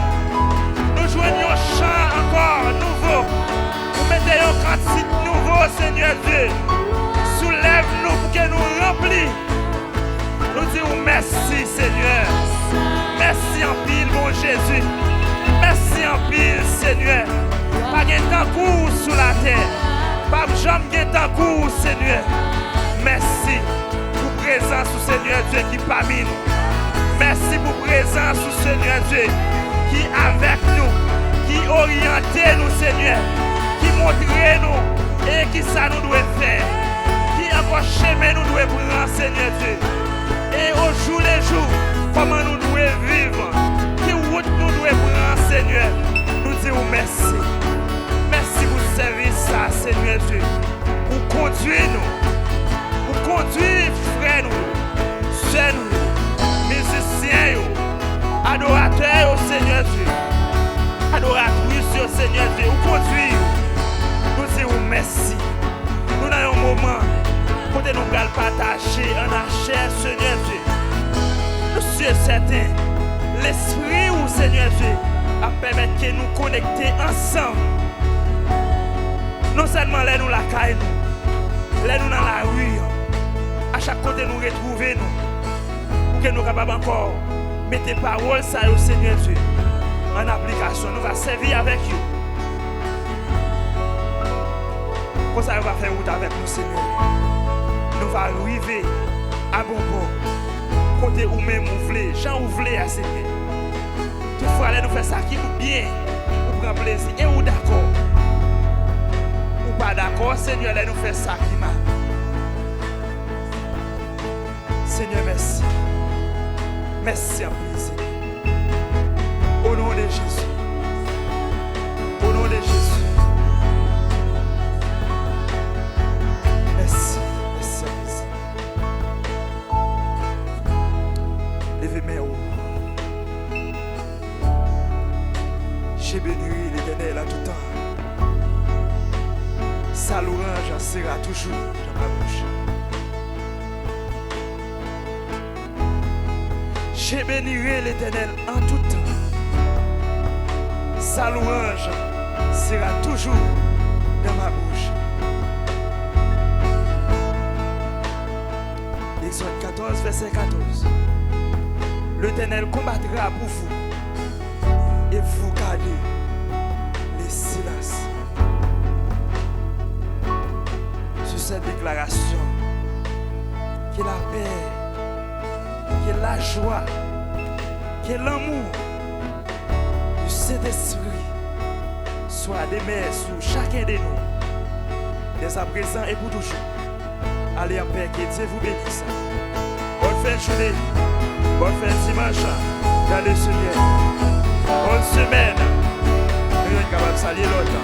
Nous joignons chants encore nouveaux. Nous mettons un cantique nouveau, Seigneur Dieu. Soulève-nous pour que nous remplissons. Nous disons merci, Seigneur. Merci en pile, mon Jésus. Merci en pile, Seigneur. Pas de temps court sous la terre. Pas jamais de temps court, Seigneur. Merci pour présence, Seigneur Dieu, qui parmi nous. Merci pour présence, Seigneur Dieu, qui avec nous, qui oriente nous, Seigneur, qui montre nous et qui ça nous doit faire, qui encore chemin nous doit prendre, Seigneur Dieu. Et au jour les jours, comment nous devons vivre, qui route nous doit prendre, Seigneur. Nous disons merci. Merci pour servir ça, Seigneur Dieu, pour conduire nous, pour conduire frères nous, sœurs nous. Musiciens, adorateurs au Seigneur Dieu, adoratrices au Seigneur Dieu, vous conduisez, nous disons merci. Nous avons un moment où nous allons partager un achat, Seigneur Dieu. Nous sommes certains, l'Esprit au Seigneur Dieu a permis que nous connecter ensemble. Non seulement là nous la caille, là nous dans la rue, à chaque côté nous retrouver nous. Que nous sommes capables encore mettre les paroles ça au Seigneur Dieu en application. Nous allons servir avec vous. Comme ça, nous allons faire route avec nous, Seigneur. Nous allons arriver à bon port. Côté où même vous voulez, Jean vous voulez à Seigneur. Toutefois, nous faisons ça qui nous bien, nous prenons plaisir. Et vous d'accord? Ou pas d'accord, Seigneur, nous faisons ça qui m'a. Seigneur, merci. Merci à plaisir. Au nom de Jésus. Au nom de Jésus. Merci. Merci à plaisir. Levez-moi haut. J'ai béni l'Éternel à tout temps. Sa louange en sera toujours dans ma bouche. Je bénirai l'Éternel en tout temps. Sa louange sera toujours dans ma bouche. Exode 14, verset 14. L'Éternel combattra pour vous et vous gardez les silences. Sur cette déclaration, que la paix, que la joie, que l'amour du Saint-Esprit soit demeuré sur chacun de nous, dès à présent et pour toujours. Allez en paix, que Dieu vous bénisse. Bonne fin de journée, bonne fin de dimanche, dans le Seigneur. Bonne semaine. Nous sommes capables de saluer l'autre.